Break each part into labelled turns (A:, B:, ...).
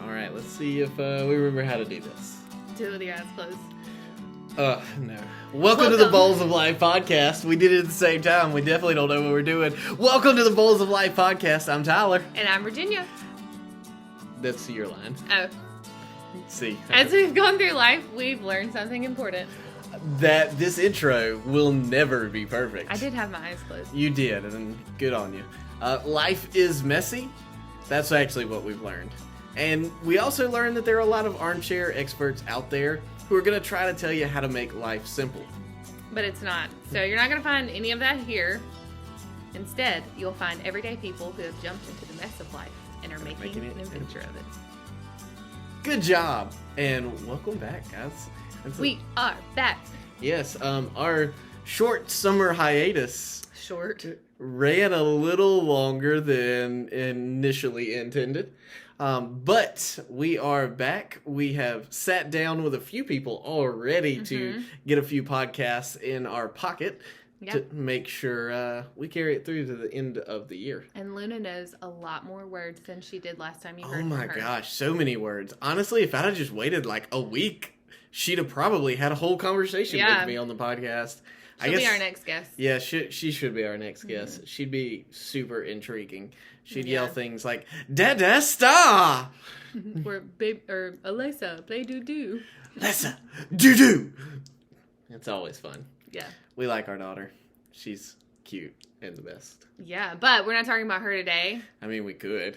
A: All right, let's see if we remember how to do this.
B: Do it with your eyes closed.
A: No. Welcome to the Boles of Life podcast. We did it at the same time. We definitely don't know what we're doing. Welcome to the Boles of Life podcast. I'm Tyler.
B: And I'm Virginia.
A: That's your line.
B: Oh.
A: See.
B: As we've gone through life, we've learned something important.
A: That this intro will never be perfect.
B: I did have my eyes closed.
A: You did, and good on you. Life is messy. That's actually what we've learned. And we also learned that there are a lot of armchair experts out there who are going to try to tell you how to make life simple.
B: But it's not. So you're not going to find any of that here. Instead, you'll find everyday people who have jumped into the mess of life and are making an adventure of it.
A: Good job. And welcome back, guys.
B: We are back.
A: Yes, our short summer hiatus ran a little longer than initially intended. But we are back. We have sat down with a few people already to get a few podcasts in our pocket to make sure we carry it through to the end of the year.
B: And Luna knows a lot more words than she did last time you heard
A: from her.
B: Oh my
A: gosh, so many words. Honestly, if I'd have just waited like a week, she'd have probably had a whole conversation with me on the podcast.
B: She'll be our next guest.
A: Yeah, she should be our next guest. She'd be super intriguing. She'd yell things like, "Dada star!"
B: Or Alexa, play doo-doo.
A: Alexa, doo-doo! It's always fun.
B: Yeah.
A: We like our daughter. She's cute and the best.
B: Yeah, but we're not talking about her today.
A: I mean, we could.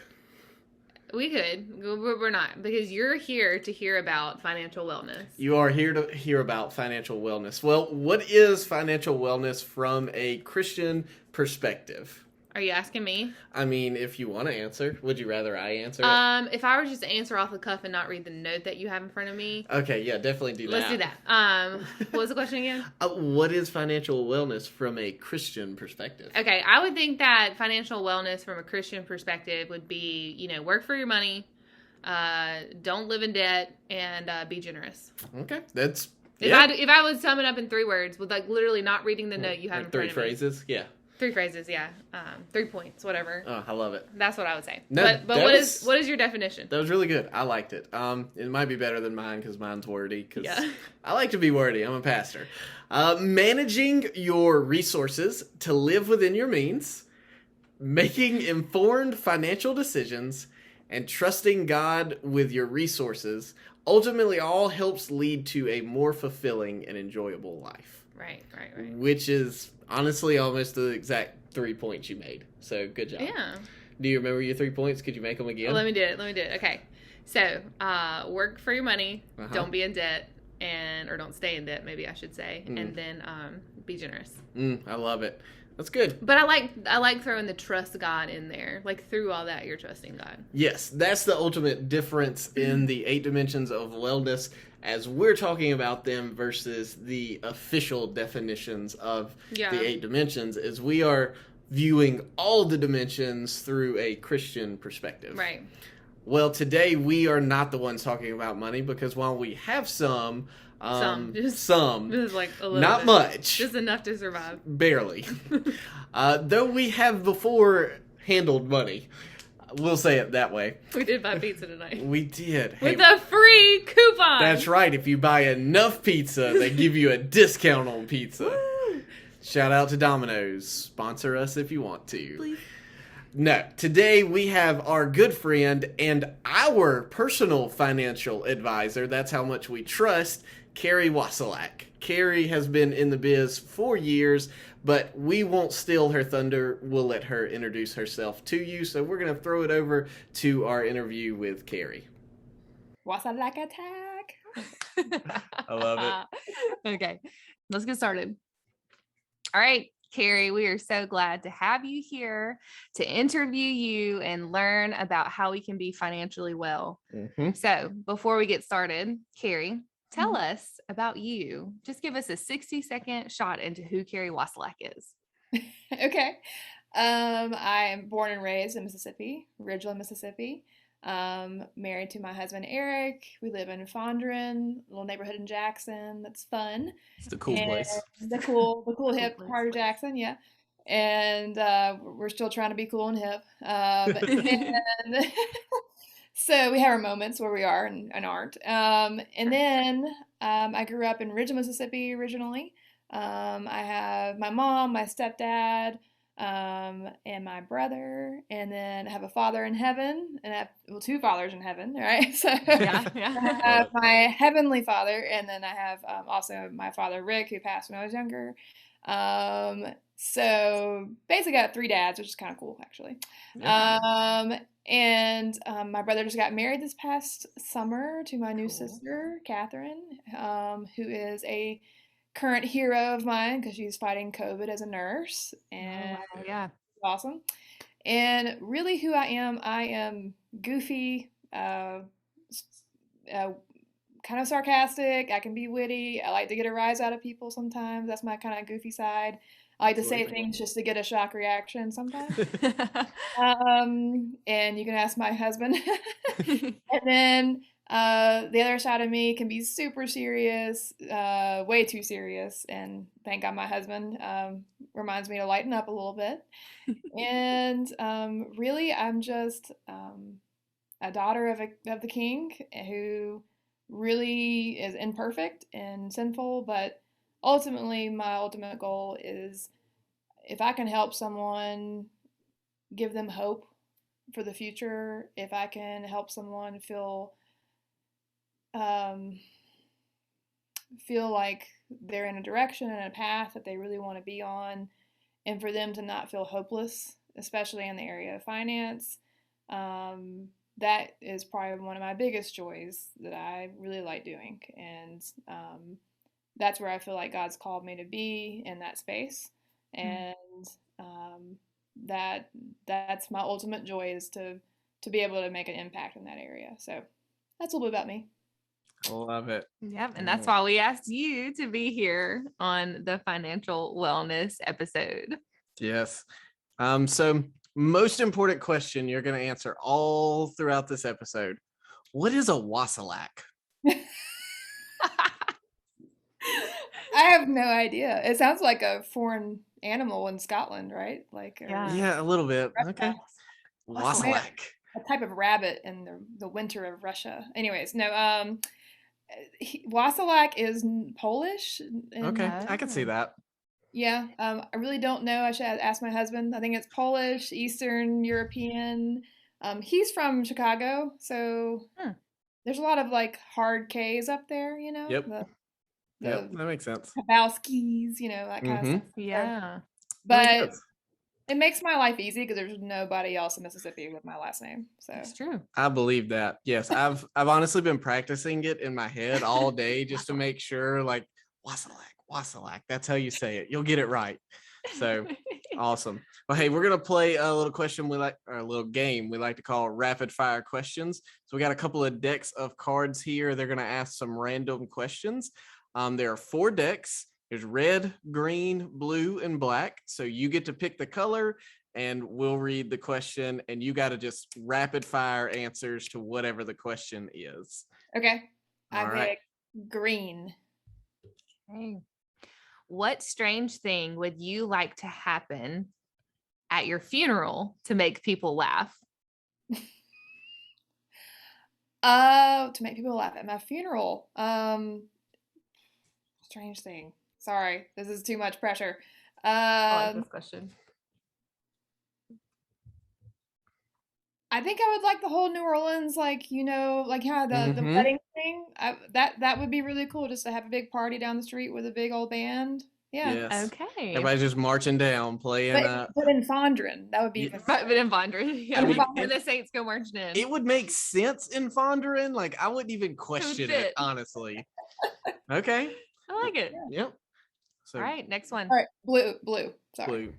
B: We could. We're not. Because you're here to hear about financial wellness.
A: You are here to hear about financial wellness. Well, what is financial wellness from a Christian perspective?
B: Are you asking me?
A: I mean, if you want to answer, would you rather I answer it?
B: If I were just to answer off the cuff and not read the note that you have in front of me.
A: Okay, yeah, definitely do that.
B: Let's do that. What was the question again?
A: What is financial wellness from a Christian perspective?
B: Okay, I would think that financial wellness from a Christian perspective would be, work for your money, don't live in debt, and be generous.
A: Okay, that's...
B: If I would sum it up in 3 words, with like literally not reading the note you have in front of me.
A: 3 phrases, yeah.
B: 3 phrases, yeah. 3 points, whatever.
A: Oh, I love it.
B: That's what I would say.
A: No,
B: but what is your definition?
A: That was really good. I liked it. It might be better than mine because mine's wordy. I like to be wordy. I'm a pastor. Managing your resources to live within your means, making informed financial decisions, and trusting God with your resources ultimately all helps lead to a more fulfilling and enjoyable life.
B: Right.
A: Which is honestly almost the exact 3 points you made. So good job.
B: Yeah.
A: Do you remember your 3 points? Could you make them again?
B: Well, let me do it. Okay. So, work for your money. Don't be in debt, or don't stay in debt, maybe I should say. And then be generous.
A: I love it. That's good.
B: But I like throwing the trust God in there. Like through all that, you're trusting God.
A: Yes, that's the ultimate difference in the 8 dimensions of wellness as we're talking about them versus the official definitions of the 8 dimensions, is we are viewing all the dimensions through a Christian perspective.
B: Right.
A: Well, today we are not the ones talking about money because while we have some,
B: just like a little
A: not
B: bit.
A: much,
B: just enough to survive,
A: barely. Though we have before handled money. We'll say it that way.
B: We did buy pizza tonight.
A: We did.
B: With a free coupon.
A: That's right. If you buy enough pizza, they give you a discount on pizza.
B: Woo!
A: Shout out to Domino's. Sponsor us if you want to.
B: Please.
A: No, today we have our good friend and our personal financial advisor. That's how much we trust, Carrie Wassilak. Carrie has been in the biz for years, but we won't steal her thunder. We'll let her introduce herself to you. So we're going to throw it over to our interview with Carrie.
C: Wassilak attack.
A: I love it.
C: Okay, let's get started. All right, Carrie, we are so glad to have you here to interview you and learn about how we can be financially well. So before we get started, Carrie, tell us about you. Just give us a 60-second shot into who Carrie Wassilak is.
D: Okay. I am born and raised in Mississippi, Ridgeland, Mississippi. Married to my husband, Eric. We live in Fondren, a little neighborhood in Jackson. That's fun.
A: It's the cool place.
D: The cool hip part of Jackson, yeah. And we're still trying to be cool and hip. And So we have our moments where we are and aren't. And then I grew up in Ridgeland, Mississippi originally. I have my mom, my stepdad, and my brother, and then I have a father in heaven, and I have two fathers in heaven, right? So I have my heavenly father, and then I have also my father Rick, who passed when I was younger. So basically, I got three dads, which is kind of cool, actually. Yeah. And my brother just got married this past summer to my new sister, Catherine, who is a current hero of mine because she's fighting COVID as a nurse, and awesome. And really, who I am goofy, kind of sarcastic. I can be witty. I like to get a rise out of people sometimes. That's my kind of goofy side. I like to say things just to get a shock reaction sometimes. And you can ask my husband. And then the other side of me can be super serious, way too serious. And thank God my husband reminds me to lighten up a little bit. And really, I'm just a daughter of the King who really is imperfect and sinful, but ultimately, my ultimate goal is if I can help someone, give them hope for the future, if I can help someone feel like they're in a direction and a path that they really want to be on, and for them to not feel hopeless, especially in the area of finance, that is probably one of my biggest joys that I really like doing. And that's where I feel like God's called me to be in that space. And that's my ultimate joy, is to be able to make an impact in that area. So that's a little bit about me.
A: I love it.
C: Yep. And that's why we asked you to be here on the financial wellness episode.
A: Yes. So most important question you're going to answer all throughout this episode. What is a Wassilak?
D: I have no idea. It sounds like a foreign animal in Scotland, right? Like
A: yeah, a little bit. Okay. Wassilak.
D: A type of rabbit in the winter of Russia. Anyways, no. Wassilak is Polish.
A: Okay, I can see that.
D: Yeah, I really don't know. I should ask my husband. I think it's Polish, Eastern European. He's from Chicago, so there's a lot of like hard K's up there, you know.
A: Yep. Yep, that makes sense.
D: Kabowskis, you know, that kind of stuff.
C: Yeah.
D: But it makes my life easy because there's nobody else in Mississippi with my last name. So
C: it's true.
A: I believe that. Yes, I've honestly been practicing it in my head all day just to make sure, like, Wassilak. That's how you say it. You'll get it right. So awesome. Well, hey, we're gonna play a little a little game we like to call rapid fire questions. So we got a couple of decks of cards here. They're gonna ask some random questions. There are 4 decks. There's red, green, blue, and black. So you get to pick the color, and we'll read the question, and you got to just rapid fire answers to whatever the question is.
D: Okay. I pick green.
C: Okay. What strange thing would you like to happen at your funeral to make people laugh?
D: To make people laugh at my funeral. Strange thing. Sorry, this is too much pressure.
C: I like this question.
D: I think I would like the whole New Orleans, like, you know, like the wedding thing. That would be really cool, just to have a big party down the street with a big old band. Yeah.
A: Yes.
C: Okay.
A: Everybody's just marching down, playing.
D: But in Fondren, that would be.
C: But in Fondren, yeah. When the Saints go marching in,
A: it would make sense in Fondren. Like, I wouldn't even question it, honestly. Okay.
C: I like it.
A: Yep. So,
C: all right, next one.
D: All right, blue. Sorry.
A: Blue.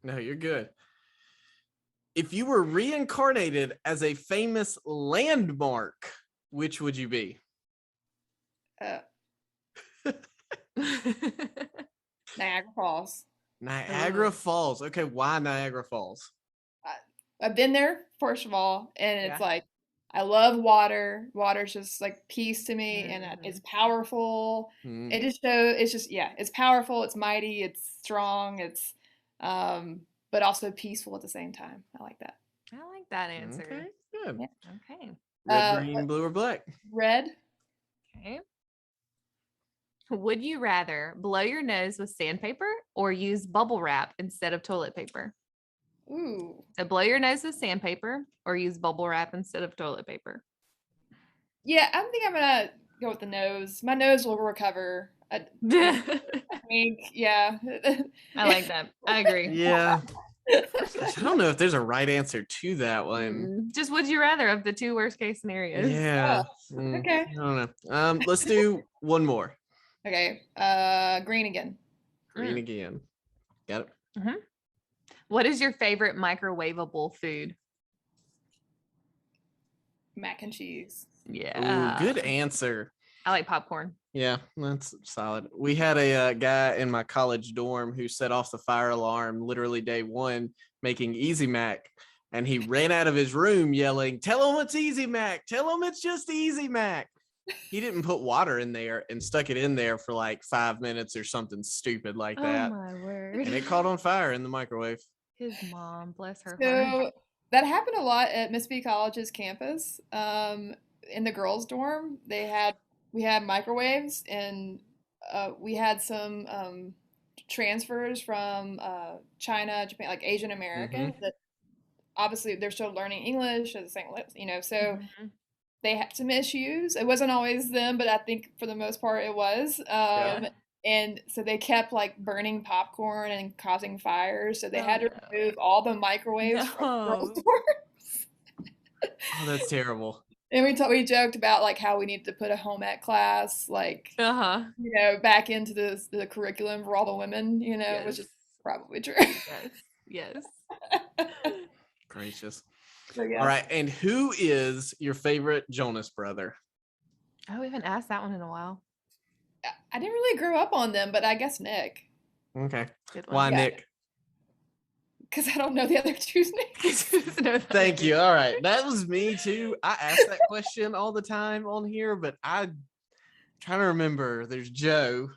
A: No, you're good. If you were reincarnated as a famous landmark, which would you be?
D: Niagara Falls.
A: Niagara Falls. Okay, why Niagara Falls?
D: I've been there, first of all, and it's like, I love water. Water's just like peace to me, and it's powerful. It's powerful, it's mighty, it's strong, it's but also peaceful at the same time. I like that.
C: I like that answer.
A: Okay, good.
C: Yeah. Okay.
A: Red, green, blue, or black?
D: Red.
C: Okay. Would you rather blow your nose with sandpaper or use bubble wrap instead of toilet paper?
D: Ooh.
C: So blow your nose with sandpaper or use bubble wrap instead of toilet paper.
D: Yeah, I think I'm gonna go with the nose. My nose will recover. I think, yeah.
C: I like that. I agree.
A: Yeah. Gosh, I don't know if there's a right answer to that one.
C: Just would you rather of the two worst case scenarios?
A: Yeah.
D: Okay.
A: I don't know. Let's do one more.
D: Okay. Green again.
A: Green again. Got it.
C: Mm-hmm. What is your favorite microwavable food?
D: Mac and cheese.
C: Yeah.
A: Ooh, good answer.
C: I like popcorn.
A: Yeah, that's solid. We had a guy in my college dorm who set off the fire alarm literally day one, making Easy Mac. And he ran out of his room yelling, "Tell him it's Easy Mac. Tell him it's just Easy Mac." He didn't put water in there and stuck it in there for like 5 minutes or something stupid like that.
C: Oh my word.
A: And it caught on fire in the microwave.
C: His mom, bless her heart.
D: So that happened a lot at Mississippi College's campus. In the girls' dorm, we had microwaves, and we had some transfers from China, Japan, like Asian American that obviously they're still learning English at the same, so they had some issues. It wasn't always them, but I think for the most part it was. And so they kept like burning popcorn and causing fires. So they had to remove all the microwaves from girls' dorms.
A: Oh, that's terrible.
D: And we joked about like how we needed to put a home ec class, like back into the curriculum for all the women, which is probably true.
C: Yes.
A: Gracious.
D: So, yeah.
A: All right, and who is your favorite Jonas brother?
C: Oh, we haven't asked that one in a while.
D: I didn't really grow up on them, but I guess Nick.
A: Okay. Why Nick?
D: Because I don't know the other two's names.
A: Thank you. All right. That was me too. I ask that question all the time on here, but I'm trying to remember. There's Joe.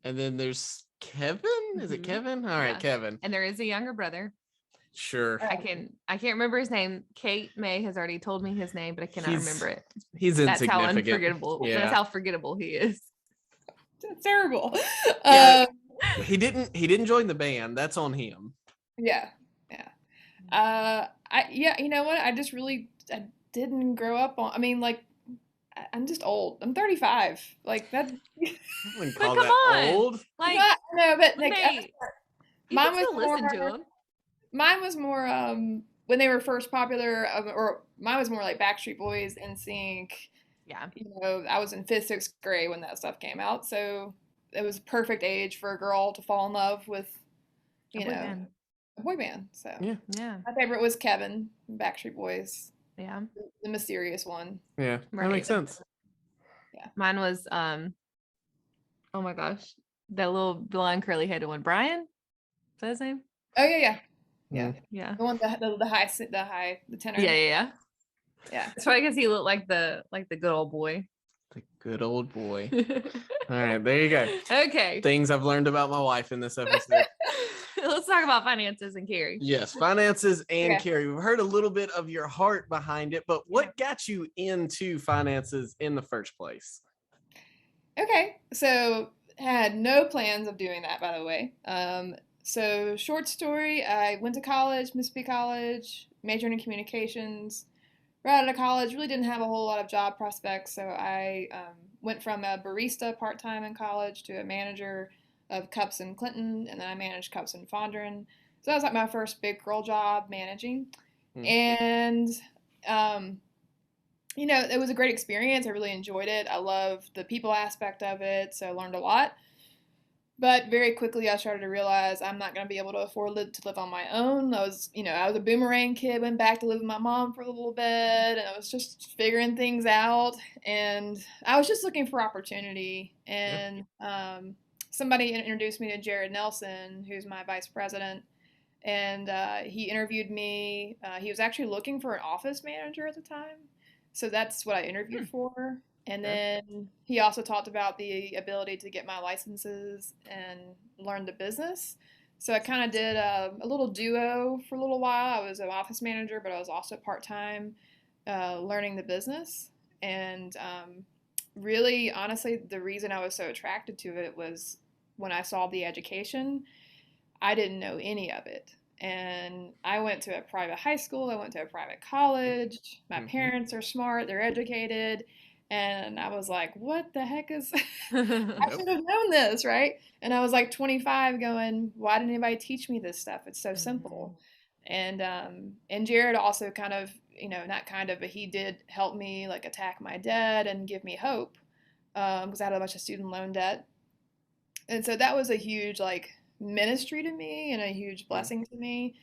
A: And then there's Kevin. Is it Kevin? All right, Kevin.
C: And there is a younger brother.
A: Sure.
C: I can't remember his name. Kate May has already told me his name, but I cannot remember it.
A: He's insignificant.
C: That's how unforgettable. Yeah. That's how forgettable he is.
D: That's terrible.
A: Yeah. He didn't join the band. That's on him.
D: Yeah. You know what? I didn't grow up on. I mean, like, I'm just old. I'm 35. Like that.
A: I wouldn't call that old.
D: Like, no, but like,
C: mine was more. Listen to him.
D: Mine was more when they were first popular, or mine was more like Backstreet Boys, NSYNC.
C: Yeah.
D: I was in 5th, 6th grade when that stuff came out, so it was a perfect age for a girl to fall in love with, a boy band. So
C: yeah.
D: My favorite was Kevin, Backstreet Boys.
C: Yeah.
D: The mysterious one.
A: Yeah, that makes sense.
C: Yeah. Mine was oh my gosh, that little blonde curly headed one. Brian? Is that his name?
D: Oh yeah. The one the tenor.
C: Yeah.
D: That's
C: why I guess he looked like the good old boy.
A: The good old boy. All right, there you go.
C: Okay.
A: Things I've learned about my wife in this episode.
C: Let's talk about finances and Carrie.
A: Yes, finances and Carrie. We've heard a little bit of your heart behind it, but what got you into finances in the first place?
D: Okay, so had no plans of doing that, by the way. So short story, I went to college, Mississippi College, majored in communications. Right out of college, really didn't have a whole lot of job prospects, so I went from a barista part-time in college to a manager of Cups and Clinton, and then I managed Cups and Fondren. So that was like my first big girl job managing. And, it was a great experience. I really enjoyed it. I loved the people aspect of it, so I learned a lot. But very quickly, I started to realize I'm not going to be able to afford to live on my own. I was a boomerang kid, went back to live with my mom for a little bit, and I was just figuring things out. And I was just looking for opportunity. And somebody introduced me to Jared Nelson, who's my vice president, and he interviewed me. He was actually looking for an office manager at the time, so that's what I interviewed for. And then he also talked about the ability to get my licenses and learn the business. So I kind of did a little duo for a little while. I was an office manager, but I was also part-time. learning the business. And really, honestly, the reason I was so attracted to it was when I saw the education, I didn't know any of it. And I went to a private high school, I went to a private college. My parents are smart, they're educated. And I was like, what the heck is, I should have known this, right? And I was like 25 going, why didn't anybody teach me this stuff? It's so simple. And Jared also kind of, not kind of, but he did help me like attack my debt and give me hope because I had a bunch of student loan debt. And so that was a huge like ministry to me and a huge blessing to me.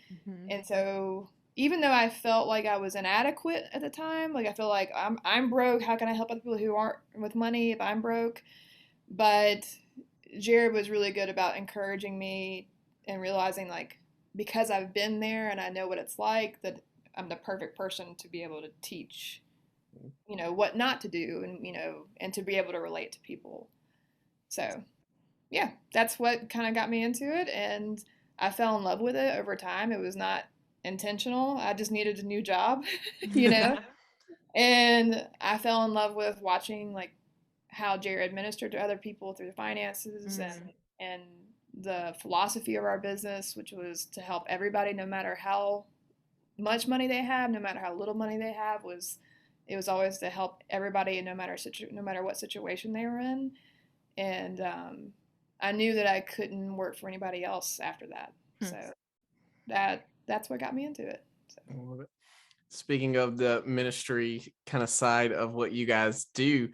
D: And so even though I felt like I was inadequate at the time, like I feel like I'm broke, how can I help other people who aren't with money if I'm broke? But Jared was really good about encouraging me and realizing like because I've been there and I know what it's like that I'm the perfect person to be able to teach, what not to do and to be able to relate to people. So yeah, that's what kind of got me into it. And I fell in love with it over time. It was not intentional. I just needed a new job, you know? And I fell in love with watching like how Jared ministered to other people through the finances and the philosophy of our business, which was to help everybody no matter how much money they have, no matter how little money they have, it was always to help everybody no matter what situation they were in. And I knew that I couldn't work for anybody else after that. So that's what got me into it. So.
A: I love it. Speaking of the ministry kind of side of what you guys do,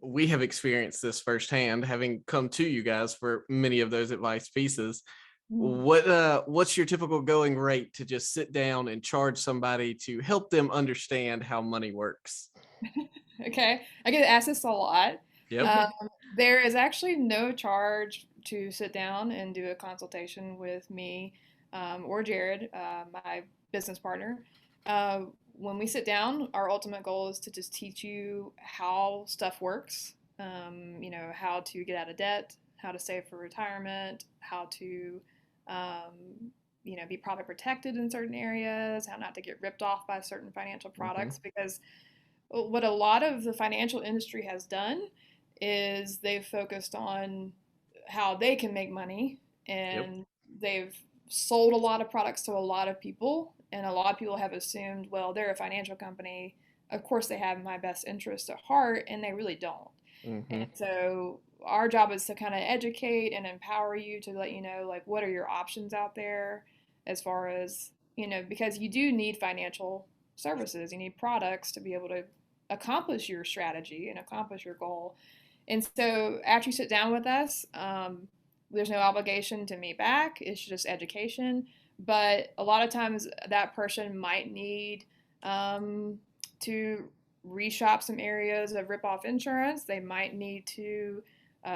A: we have experienced this firsthand, having come to you guys for many of those advice pieces. What's your typical going rate to just sit down and charge somebody to help them understand how money works?
D: Okay, I get asked this a lot.
A: Yep.
D: There is actually no charge to sit down and do a consultation with me or Jared, my business partner. When we sit down, our ultimate goal is to just teach you how stuff works, how to get out of debt, how to save for retirement, how to, be profit protected in certain areas, how not to get ripped off by certain financial products. Because what a lot of the financial industry has done is they've focused on how they can make money and they've sold a lot of products to a lot of people, and a lot of people have assumed, well, they're a financial company, of course they have my best interest at heart, and they really don't. And so our job is to kind of educate and empower you to let you know like what are your options out there as far as because you do need financial services, you need products to be able to accomplish your strategy and accomplish your goal. And so after you sit down with us, there's no obligation to meet back. It's just education. But a lot of times that person might need to reshop some areas of rip-off insurance. They might need to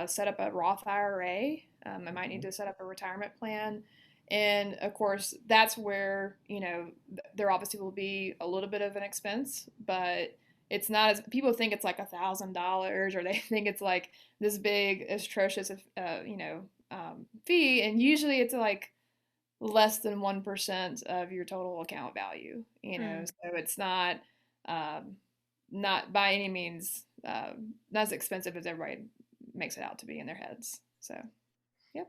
D: set up a Roth IRA. They might need to set up a retirement plan. And of course, that's where, there obviously will be a little bit of an expense, but it's not as people think it's like $1,000 or they think it's like this big atrocious, fee. And usually it's like less than 1% of your total account value, so it's not by any means not as expensive as everybody makes it out to be in their heads. So, yep.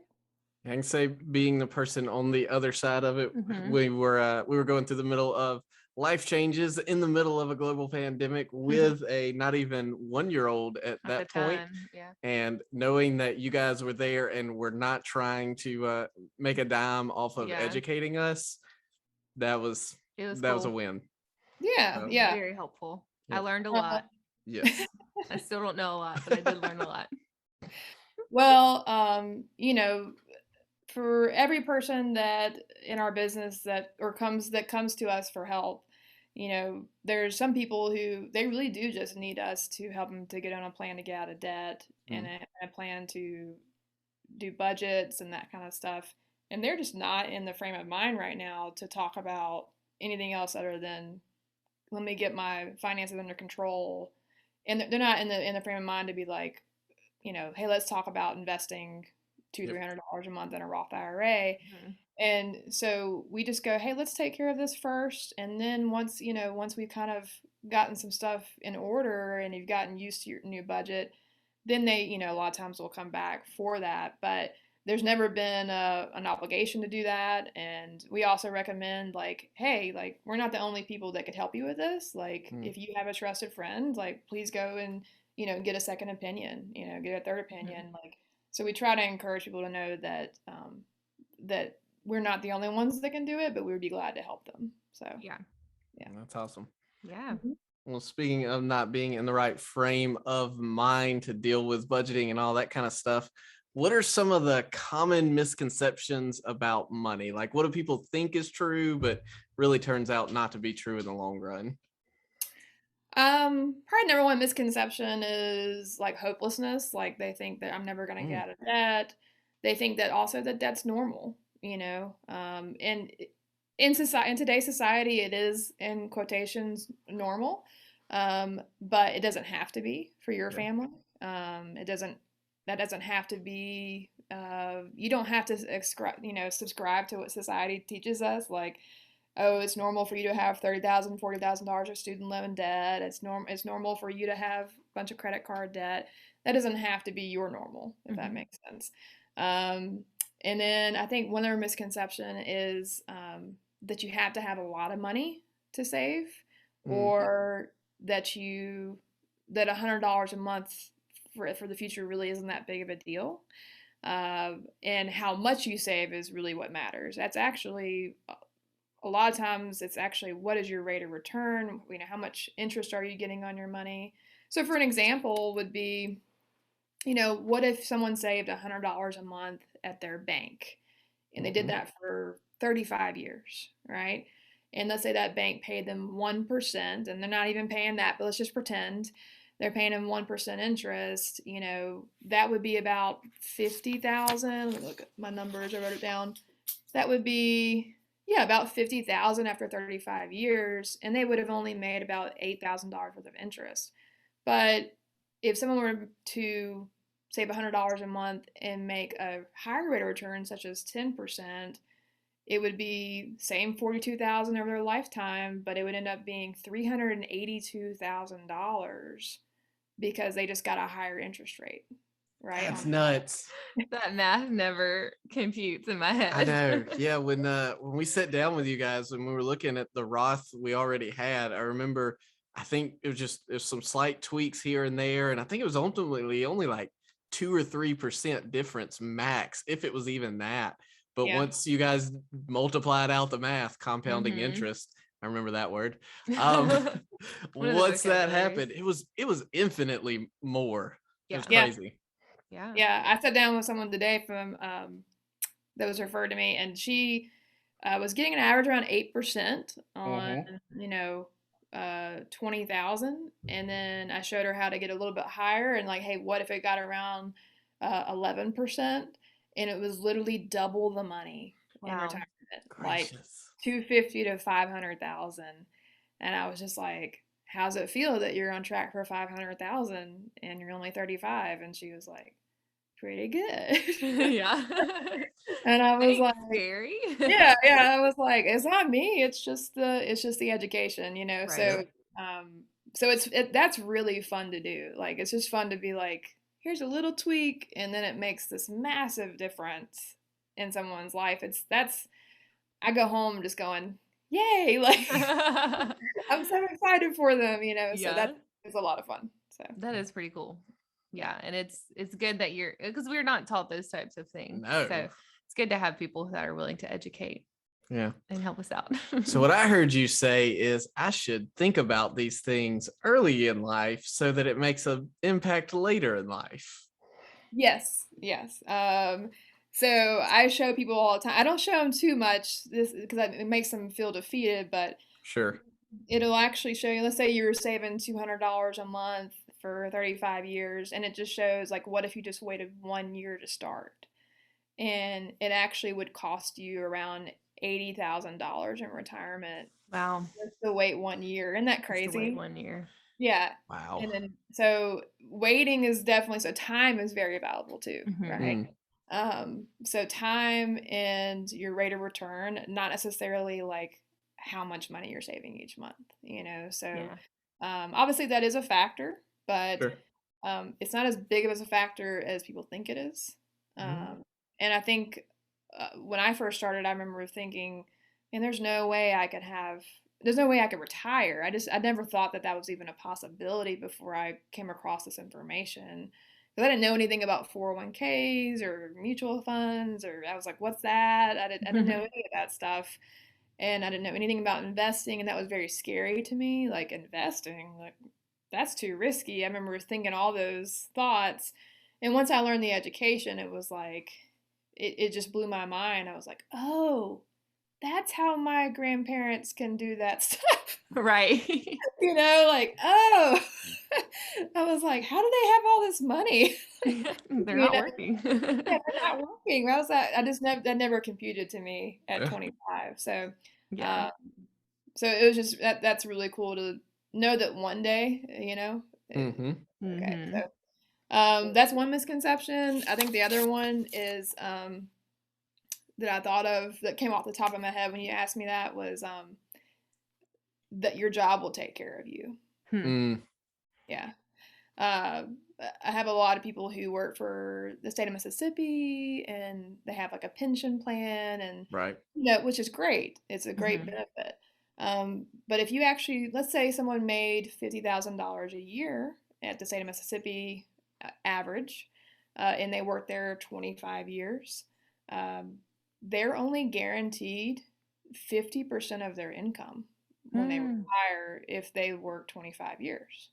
A: I can say being the person on the other side of it, we were going through the middle of life changes in the middle of a global pandemic with a not even 1-year-old at that point. And knowing that you guys were there and were not trying to make a dime off of educating us, that was a win.
D: Yeah,
C: very helpful. I learned a lot.
A: Yes.
C: I still don't know a lot, but I did learn a lot.
D: Well, for every person that in our business that comes to us for help, there's some people who they really do just need us to help them to get on a plan to get out of debt and a plan to do budgets and that kind of stuff. And they're just not in the frame of mind right now to talk about anything else other than let me get my finances under control. And they're not in the frame of mind to be like, hey, let's talk about investing $200-$300 a month in a Roth IRA. And so we just go, hey, let's take care of this first. And then once we've kind of gotten some stuff in order and you've gotten used to your new budget, then they, a lot of times will come back for that. But there's never been an obligation to do that. And we also recommend, like, hey, like, we're not the only people that could help you with this. Like, if you have a trusted friend, like, please go and, get a second opinion, get a third opinion. Like, so we try to encourage people to know that, that we're not the only ones that can do it, but we would be glad to help them. So,
C: yeah.
A: That's awesome.
C: Yeah.
A: Well, speaking of not being in the right frame of mind to deal with budgeting and all that kind of stuff, what are some of the common misconceptions about money? Like, what do people think is true, but really turns out not to be true in the long run?
D: Probably number one misconception is like hopelessness. Like, they think that I'm never going to get out of debt. They think that also that that's normal, and in today's society, it is, in quotations, normal. But it doesn't have to be for your family. That doesn't have to be, you don't have to subscribe to what society teaches us. Like, oh, it's normal for you to have $30,000, $40,000 of student loan debt. It's normal for you to have a bunch of credit card debt. That doesn't have to be your normal, if that makes sense. And then I think one other misconception is that you have to have a lot of money to save, or that $100 a month for the future really isn't that big of a deal. And how much you save is really what matters. That's actually, a lot of times, it's actually, what is your rate of return? How much interest are you getting on your money? So for an example would be, what if someone saved $100 a month at their bank, and they did that for 35 years, right? And let's say that bank paid them 1%, and they're not even paying that, but let's just pretend they're paying them 1% interest. That would be about 50,000. Let me look at my numbers. I wrote it down. That would be, about 50,000 after 35 years, and they would have only made about $8,000 worth of interest. But if someone were to save $100 a month and make a higher rate of return, such as 10%, it would be same 42,000 over their lifetime, but it would end up being $382,000 because they just got a higher interest rate. Right?
A: That's nuts.
C: That math never computes in my head.
A: I know. Yeah, when we sat down with you guys and we were looking at the Roth we already had, I remember, I think there's some slight tweaks here and there, and I think it was ultimately only like 2 or 3% difference max, if it was even that. But once you guys multiplied out the math, compounding interest, I remember that word. Once that happened, it was infinitely more. It was crazy.
D: Yeah. I sat down with someone today from that was referred to me, and she was getting an average around 8% on 20,000, and then I showed her how to get a little bit higher, and like, hey, what if it got around 11%, and it was literally double the money in retirement, like 250 to 500,000, and I was just like, how's it feel that you're on track for 500,000 and you're only 35? And she was like, pretty good.
C: Yeah.
D: And I was like,
C: Carrie.
D: yeah. I was like, it's not me. It's just the education, Right. So that's really fun to do. Like, it's just fun to be like, here's a little tweak, and then it makes this massive difference in someone's life. I go home just going, yay, like, I'm so excited for them, so that is a lot of fun. So
C: that is pretty cool. Yeah. And it's good that because we're not taught those types of things.
A: No.
C: So it's good to have people that are willing to educate.
A: Yeah.
C: And help us out.
A: So what I heard you say is I should think about these things early in life so that it makes an impact later in life.
D: Yes. So I show people all the time. I don't show them too much because it makes them feel defeated, but
A: sure,
D: it'll actually show you. Let's say you were saving $200 a month for 35 years, and it just shows, like, what if you just waited 1 year to start, and it actually would cost you around $80,000 in retirement.
C: Wow!
D: Just to wait 1 year. Isn't that crazy?
C: Just to wait 1 year.
D: Yeah.
A: Wow.
D: And then so waiting is definitely, so time is very valuable too, right? So time and your rate of return, not necessarily like how much money you're saving each month, So obviously that is a factor, but
A: Sure.
D: it's not as big of a factor as people think it is. And I think when I first started, I remember thinking, and there's no way I could retire. I never thought that was even a possibility before I came across this information. Because I didn't know anything about 401ks or mutual funds, or I was like, what's that? I didn't know any of that stuff. And I didn't know anything about investing, and that was very scary to me. Like, investing, like, that's too risky. I remember thinking all those thoughts. And once I learned the education, it was like, it just blew my mind. I was like, oh, that's how my grandparents can do that stuff.
C: Right.
D: Like, oh, I was like, how do they have all this money?
C: They're not working.
D: Yeah, they're not working. How was that? That never computed to me at 25. So,
C: Yeah.
D: So it was just that's really cool to know that one day, Okay. So, that's one misconception. I think the other one is that I thought of that came off the top of my head when you asked me that was that your job will take care of you. Yeah. I have a lot of people who work for the state of Mississippi, and they have like a pension plan, and
A: right,
D: which is great. It's a great benefit. But if you actually, let's say someone made $50,000 a year at the state of Mississippi average, and they worked there 25 years, they're only guaranteed 50% of their income when they retire if they work 25 years.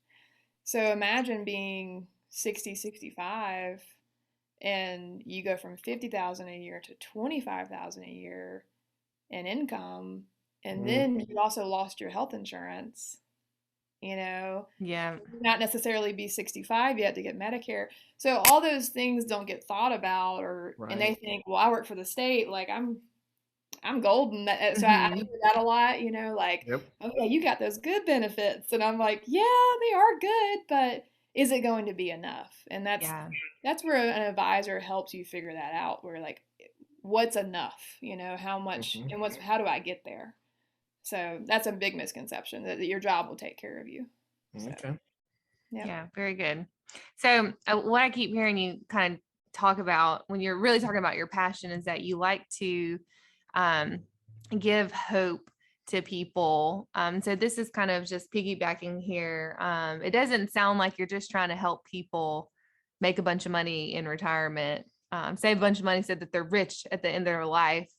D: So imagine being 60, 65, and you go from 50,000 a year to 25,000 a year in income, and then you also lost your health insurance.
C: Yeah.
D: Not necessarily be 65 yet to get Medicare. So all those things don't get thought about, and they think, well, I work for the state, like I'm golden. So I hear that a lot, like, okay, you got those good benefits. And I'm like, yeah, they are good, but is it going to be enough? And that's where an advisor helps you figure that out, where like, what's enough, how much, and how do I get there? So that's a big misconception that your job will take care of you. So,
A: okay.
C: Yeah, very good. So what I keep hearing you kind of talk about when you're really talking about your passion is that you like to give hope to people. So this is kind of just piggybacking here. It doesn't sound like you're just trying to help people make a bunch of money in retirement, save a bunch of money so that they're rich at the end of their life.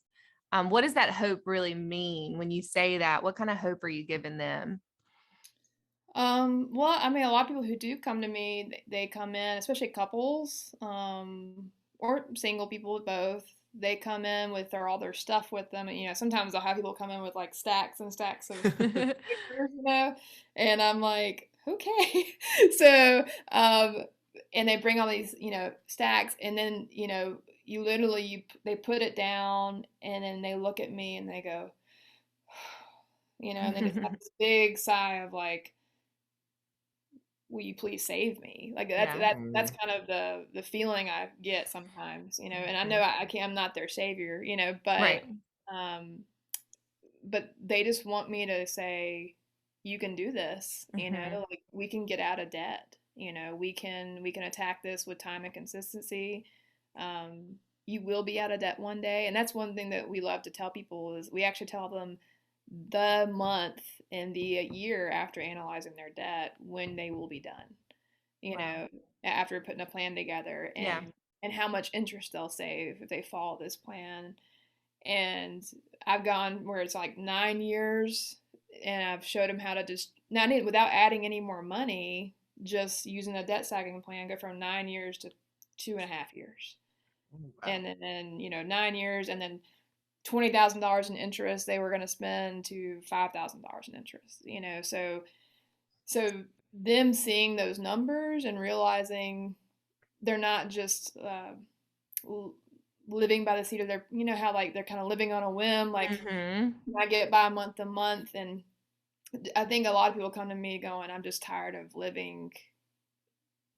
C: What does that hope really mean when you say that? What kind of hope are you giving them?
D: Well, I mean, a lot of people who do come to me, they come in, especially couples, or single people, both. They come in with all their stuff with them, and sometimes I'll have people come in with like stacks and stacks of papers, and I'm like, okay. So, and they bring all these, stacks, and then you literally they put it down, and then they look at me and they go, and they just have this big sigh of like, will you please save me? Like that's kind of the feeling I get sometimes, and I know I'm not their savior, but but they just want me to say, you can do this, like we can get out of debt, we can attack this with time and consistency. You will be out of debt one day, and that's one thing that we love to tell people is we actually tell them the month and the year after analyzing their debt when they will be done, after putting a plan together, and how much interest they'll save if they follow this plan. And I've gone where it's like 9 years, and I've showed them how to just not without adding any more money, just using a debt stacking plan, go from 9 years to 2.5 years. Wow. And then 9 years, and then $20,000 in interest they were going to spend to $5,000 in interest, so them seeing those numbers and realizing they're not just living by the seat of their, how like they're kind of living on a whim, like I get by month to month. And I think a lot of people come to me going, I'm just tired of living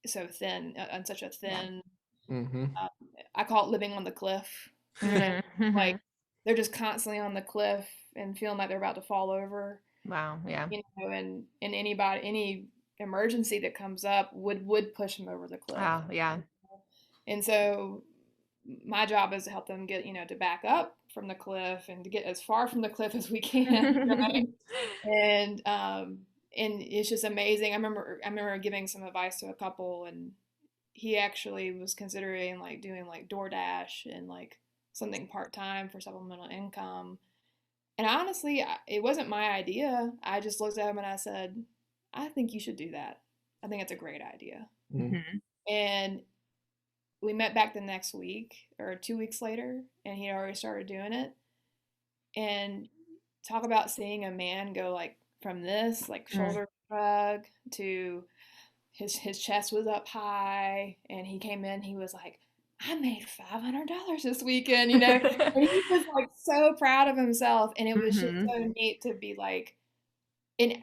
D: so thin, on such a thin I call it living on the cliff. Like they're just constantly on the cliff and feeling like they're about to fall over.
C: Wow. Yeah.
D: And any emergency that comes up would push them over the cliff.
C: Wow. Yeah.
D: And so my job is to help them get, to back up from the cliff and to get as far from the cliff as we can. Right? And it's just amazing. I remember giving some advice to a couple, and he actually was considering like doing like DoorDash and like something part-time for supplemental income. And honestly, it wasn't my idea. I just looked at him and I said, I think you should do that. I think it's a great idea. And we met back the next week or 2 weeks later, and he already started doing it. And talk about seeing a man go like from this, like shoulder shrug, to his chest was up high, and he came in, he was like, I made $500 this weekend, and he was like so proud of himself. And it was just so neat to be like, and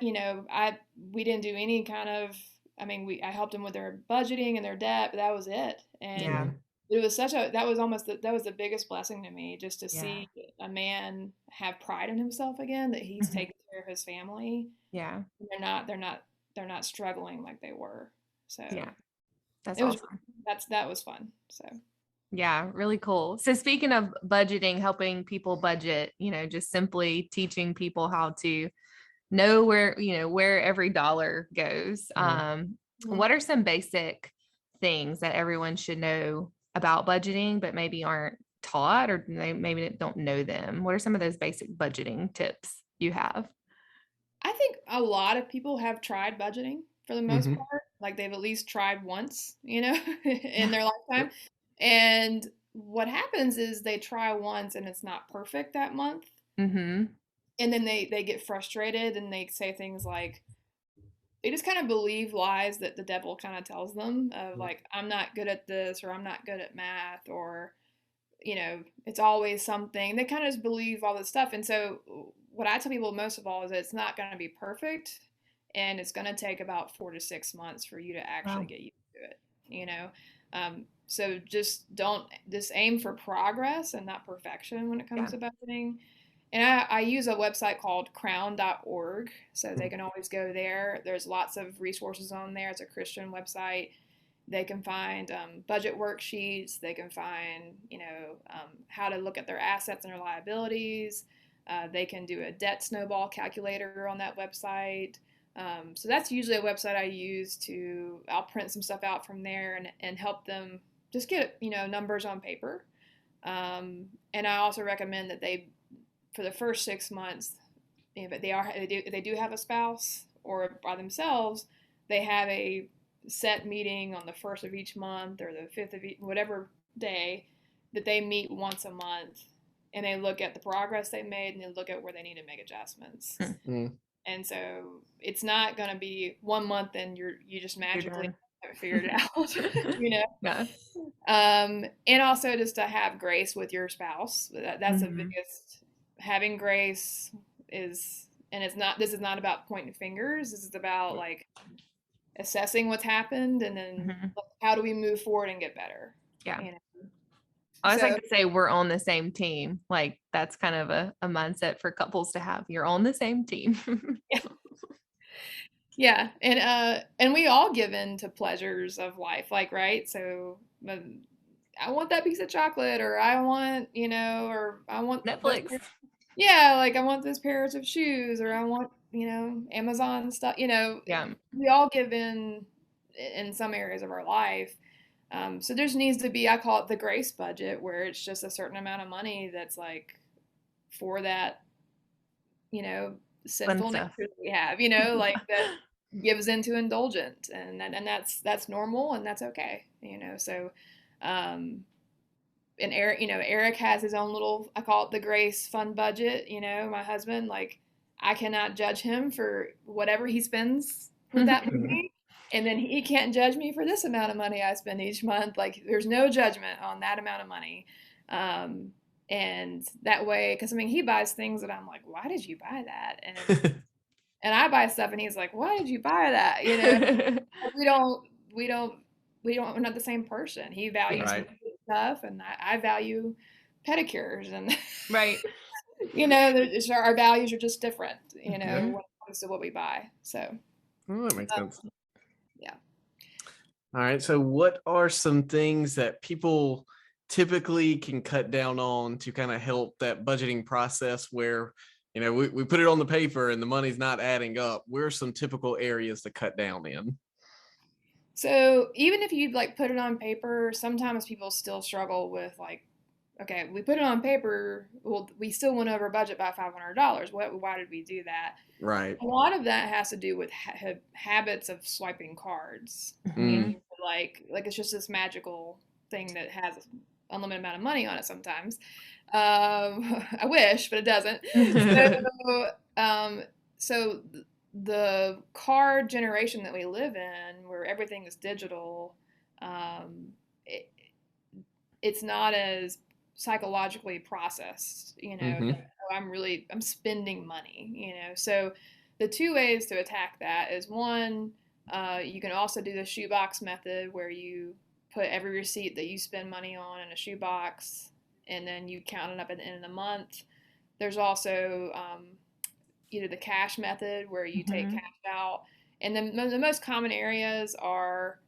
D: we didn't do any kind of, I helped them with their budgeting and their debt, but that was it. And it was that was the biggest blessing to me, just to see a man have pride in himself again, that he's taking care of his family.
C: Yeah.
D: They're not struggling like they were. So
C: yeah, that's awesome.
D: That was fun. So
C: yeah, really cool. So speaking of budgeting, helping people budget, just simply teaching people how to know where every dollar goes. What are some basic things that everyone should know about budgeting, but maybe aren't taught, or they maybe don't know them? What are some of those basic budgeting tips you have?
D: I think a lot of people have tried budgeting for the most part. Like they've at least tried once, in their lifetime. And what happens is they try once and it's not perfect that month. And then they get frustrated and they say things like, they just kind of believe lies that the devil kind of tells them of like, I'm not good at this, or I'm not good at math, or, it's always something. They kind of just believe all this stuff. And so what I tell people most of all is that it's not going to be perfect, and it's going to take about 4 to 6 months for you to actually get used to it, so just aim for progress and not perfection when it comes to budgeting. And I use a website called crown.org, so they can always go there. There's lots of resources on there. It's a Christian website. They can find budget worksheets. They can find, how to look at their assets and their liabilities. They can do a debt snowball calculator on that website. So that's usually a website I use I'll print some stuff out from there and help them just get, numbers on paper. And I also recommend that for the first 6 months, if they do have a spouse or by themselves, they have a set meeting on the 1st of each month or the 5th of whatever day, that they meet once a month, and they look at the progress they made and they look at where they need to make adjustments. And so it's not going to be 1 month and you just magically have it figured out,
C: Yeah.
D: And also just to have grace with your spouse. That's the biggest. Having grace this is not about pointing fingers. This is about like assessing what's happened and then how do we move forward and get better.
C: Yeah. I always like to say we're on the same team. Like that's kind of a mindset for couples to have. You're on the same team.
D: Yeah. And we all give in to pleasures of life, like, right? So I want that piece of chocolate, or I want, or I want
C: Netflix.
D: Yeah, like I want those pairs of shoes, or I want, Amazon stuff,
C: Yeah.
D: We all give in some areas of our life. So there needs to be, I call it the grace budget, where it's just a certain amount of money that's like for that, sinful nature that we have, like that gives into indulgent, and that's normal and that's okay, so, and Eric has his own little, I call it the grace fund budget, my husband, like I cannot judge him for whatever he spends with that money. And then he can't judge me for this amount of money I spend each month. Like there's no judgment on that amount of money. And that way, because he buys things that I'm like, why did you buy that? And I buy stuff and he's like, why did you buy that? We don't we're not the same person. He values stuff, and I value pedicures, and
C: right.
D: Our values are just different, when it comes to what we buy. So
A: that makes sense.
D: Yeah.
A: All right. So what are some things that people typically can cut down on to kind of help that budgeting process where, we put it on the paper and the money's not adding up? Where are some typical areas to cut down in?
D: So even if you put it on paper, sometimes people still struggle with okay, we put it on paper. Well, we still went over budget by $500. Why did we do that?
A: Right.
D: A lot of that has to do with habits of swiping cards. It's just this magical thing that has an unlimited amount of money on it sometimes. I wish, but it doesn't. So the card generation that we live in, where everything is digital, it's not as psychologically processed, I'm spending money, so the two ways to attack that is one, you can also do the shoebox method where you put every receipt that you spend money on in a shoebox and then you count it up at the end of the month. There's also either the cash method where you take cash out, and then the most common areas are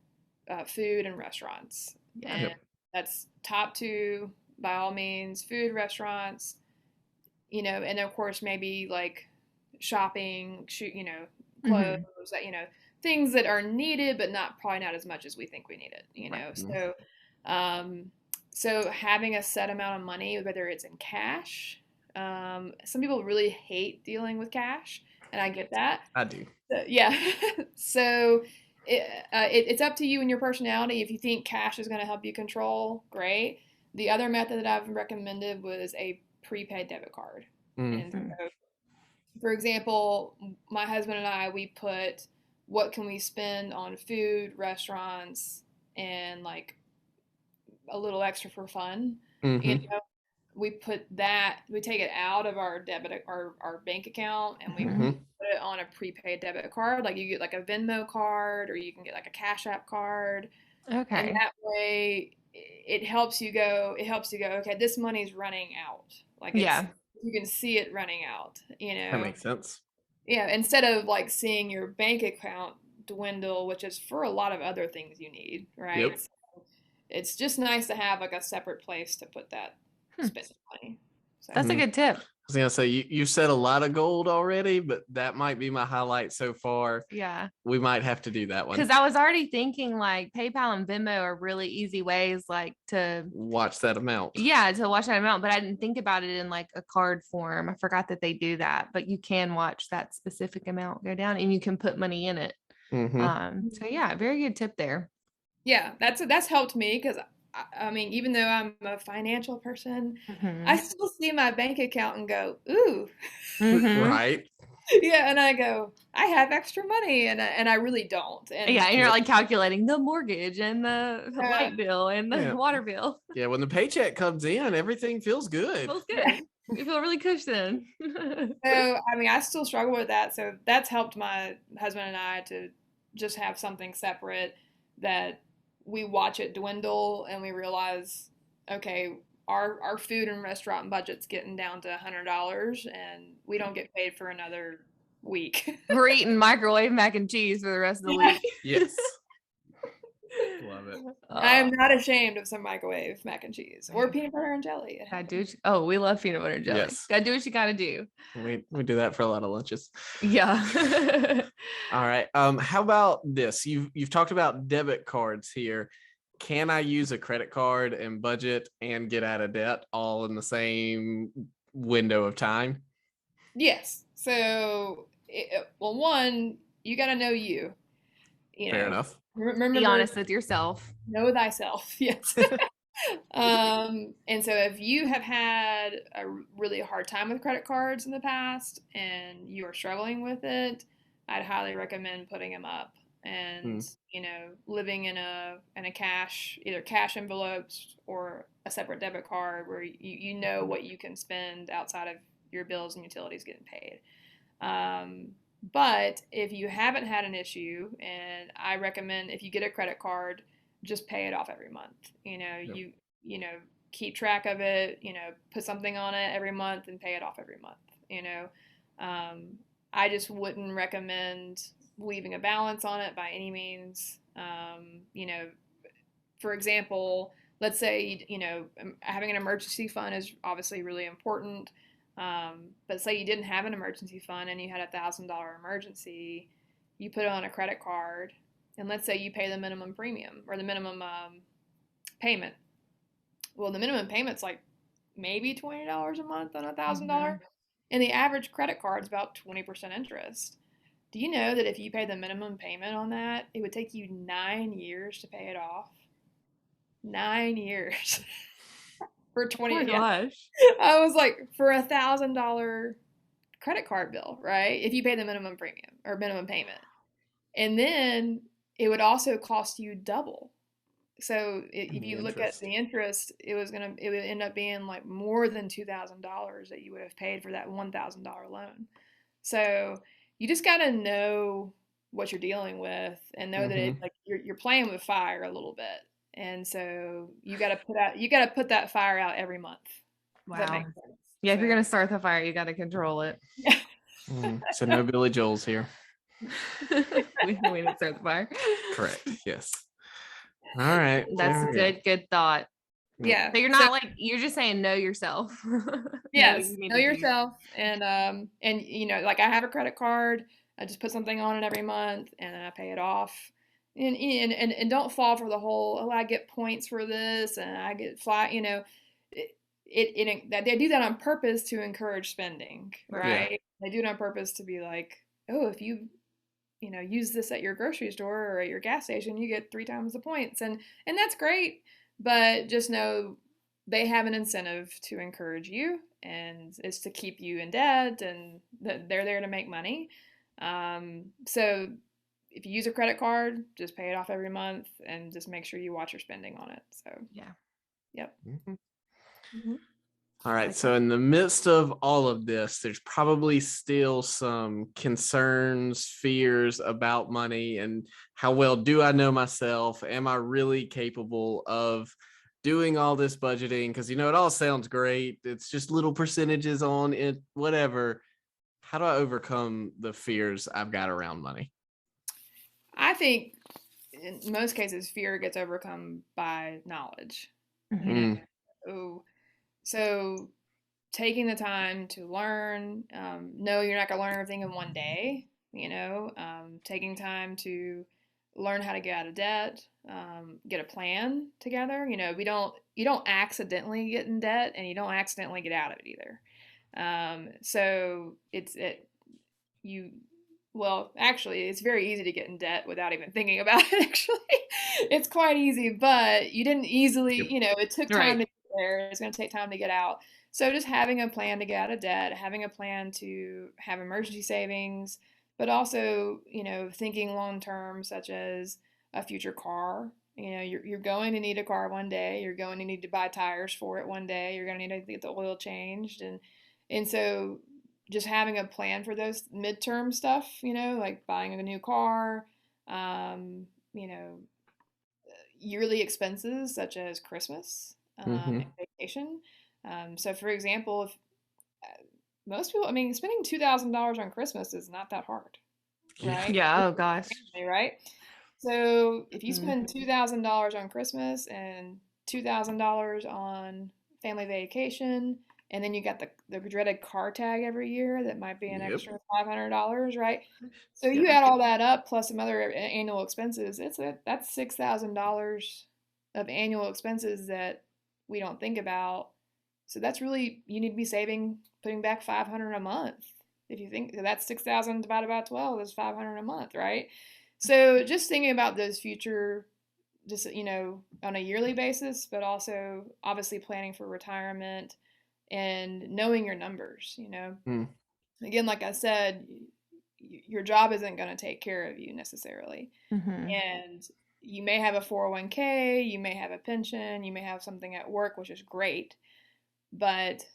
D: food and restaurants. And that's top two by all means, food, restaurants, and of course maybe shopping, clothes, things that are needed, but probably not as much as we think we need it, So, so having a set amount of money, whether it's in cash, some people really hate dealing with cash, and I get that.
A: I do.
D: Yeah. So it's up to you and your personality. If you think cash is going to help you control, great. The other method that I've recommended was a prepaid debit card. And so, for example, my husband and I, we put what can we spend on food, restaurants, and a little extra for fun. We put that, we take it out of our our bank account, and we put it on a prepaid debit card. You get a Venmo card, or you can get a Cash App card.
C: Okay.
D: And that way it helps you go, okay, this money's running out. You can see it running out,
A: That makes sense.
D: Yeah, instead of seeing your bank account dwindle, which is for a lot of other things you need, right?
A: Yep.
D: So it's just nice to have a separate place to put that spending money. So.
C: That's a good tip.
A: I was gonna say you said a lot of gold already, but that might be my highlight so far.
C: Yeah,
A: we might have to do that one
C: because I was already thinking PayPal and Venmo are really easy ways to
A: watch that amount.
C: Yeah, to watch that amount, but I didn't think about it in a card form. I forgot that they do that, but you can watch that specific amount go down, and you can put money in it. So yeah, very good tip there.
D: Yeah, that's helped me because. I mean, even though I'm a financial person, I still see my bank account and go, ooh.
A: Right.
D: Yeah, and I go, I have extra money, and I really don't. And
C: you're calculating the mortgage and the light bill and the water bill.
A: Yeah, when the paycheck comes in, everything feels good.
C: Feels good. You feel really cushioned.
D: So, I mean, I still struggle with that. So that's helped my husband and I to just have something separate that we watch it dwindle, and we realize, okay, our food and restaurant budget's getting down to $100, and we don't get paid for another week.
C: We're eating microwave mac and cheese for the rest of the week.
A: Yes. Love it.
D: I am not ashamed of some microwave mac and cheese or peanut butter and jelly.
C: We love peanut butter and jelly.
A: Yes.
C: Gotta do what you gotta do.
A: We do that for a lot of lunches.
C: Yeah.
A: All right. How about this? You've talked about debit cards here. Can I use a credit card and budget and get out of debt all in the same window of time?
D: Yes. So, one, you got to know you.
A: Fair enough.
C: Remember, be honest with yourself.
D: Know thyself. Yes. And so if you have had a really hard time with credit cards in the past and you are struggling with it, I'd highly recommend putting them up and, living in a either cash envelopes or a separate debit card where you know what you can spend outside of your bills and utilities getting paid. But if you haven't had an issue, and I recommend if you get a credit card, just pay it off every month. You know, keep track of it, put something on it every month and pay it off every month. I just wouldn't recommend leaving a balance on it by any means. For example, let's say, having an emergency fund is obviously really important. But say you didn't have an emergency fund and you had $1,000 emergency, you put it on a credit card, and let's say you pay the minimum premium or the minimum payment. Well, the minimum payment's like maybe $20 a month on $1,000, and the average credit card is about 20% interest. Do you know that if you pay the minimum payment on that, it would take you 9 years to pay it off? 9 years for 20.
C: Oh my gosh.
D: I was like, for $1,000 credit card bill, right? If you pay the minimum premium or minimum payment, and then it would also cost you double. So if you look at the interest, it would end up being like more than $2,000 that you would have paid for that $1,000 loan. So you just got to know what you're dealing with and know that you're playing with fire a little bit. And so you got to put that fire out every month.
C: Wow. Yeah, if you're going to start the fire, you got to control it.
D: Yeah.
A: So no Billy Joel's here.
C: we didn't start the fire.
A: Correct. Yes. All right.
C: That's a good thought.
D: Yeah.
C: So you're not you're just saying know yourself.
D: Yes. Know yourself. And like I have a credit card. I just put something on it every month and then I pay it off. And don't fall for the whole, I get points for this and I get they do that on purpose to encourage spending, right? Yeah. They do it on purpose to be like, oh, if you use this at your grocery store or at your gas station, you get 3 times the points. And that's great. But just know they have an incentive to encourage you, and it's to keep you in debt, and they're there to make money. So if you use a credit card, just pay it off every month and just make sure you watch your spending on it. So,
C: yeah.
D: Yep.
A: All right. So in the midst of all of this, there's probably still some concerns, fears about money and how well do I know myself? Am I really capable of doing all this budgeting? Because, it all sounds great. It's just little percentages on it, whatever. How do I overcome the fears I've got around money?
D: I think in most cases, fear gets overcome by knowledge. So taking the time to learn, know you're not going to learn everything in one day, taking time to learn how to get out of debt, get a plan together. You don't accidentally get in debt and you don't accidentally get out of it either. So actually, it's very easy to get in debt without even thinking about it, actually. It's quite easy, but you didn't easily, it took time to get there. It's going to take time to get out. So just having a plan to get out of debt, having a plan to have emergency savings, but also, thinking long-term, such as a future car. You're going to need a car one day. You're going to need to buy tires for it one day. You're going to need to get the oil changed. And so just having a plan for those midterm stuff, like buying a new car, yearly expenses such as Christmas and vacation. So for example, if most people, spending $2,000 on Christmas is not that hard, right?
C: Yeah. Oh gosh.
D: Right. So if you spend $2,000 on Christmas and $2,000 on family vacation, and then you got the dreaded car tag every year that might be an extra $500, right? So you add all that up plus some other annual expenses. That's $6,000 of annual expenses that we don't think about. So that's really, you need to be putting back $500 a month. If you think that's 6,000 divided by 12 is $500 a month, right? So just thinking about those future, just on a yearly basis, but also obviously planning for retirement. And knowing your numbers, Again, like I said, your job isn't going to take care of you necessarily. And you may have a 401k, you may have a pension, you may have something at work, which is great. But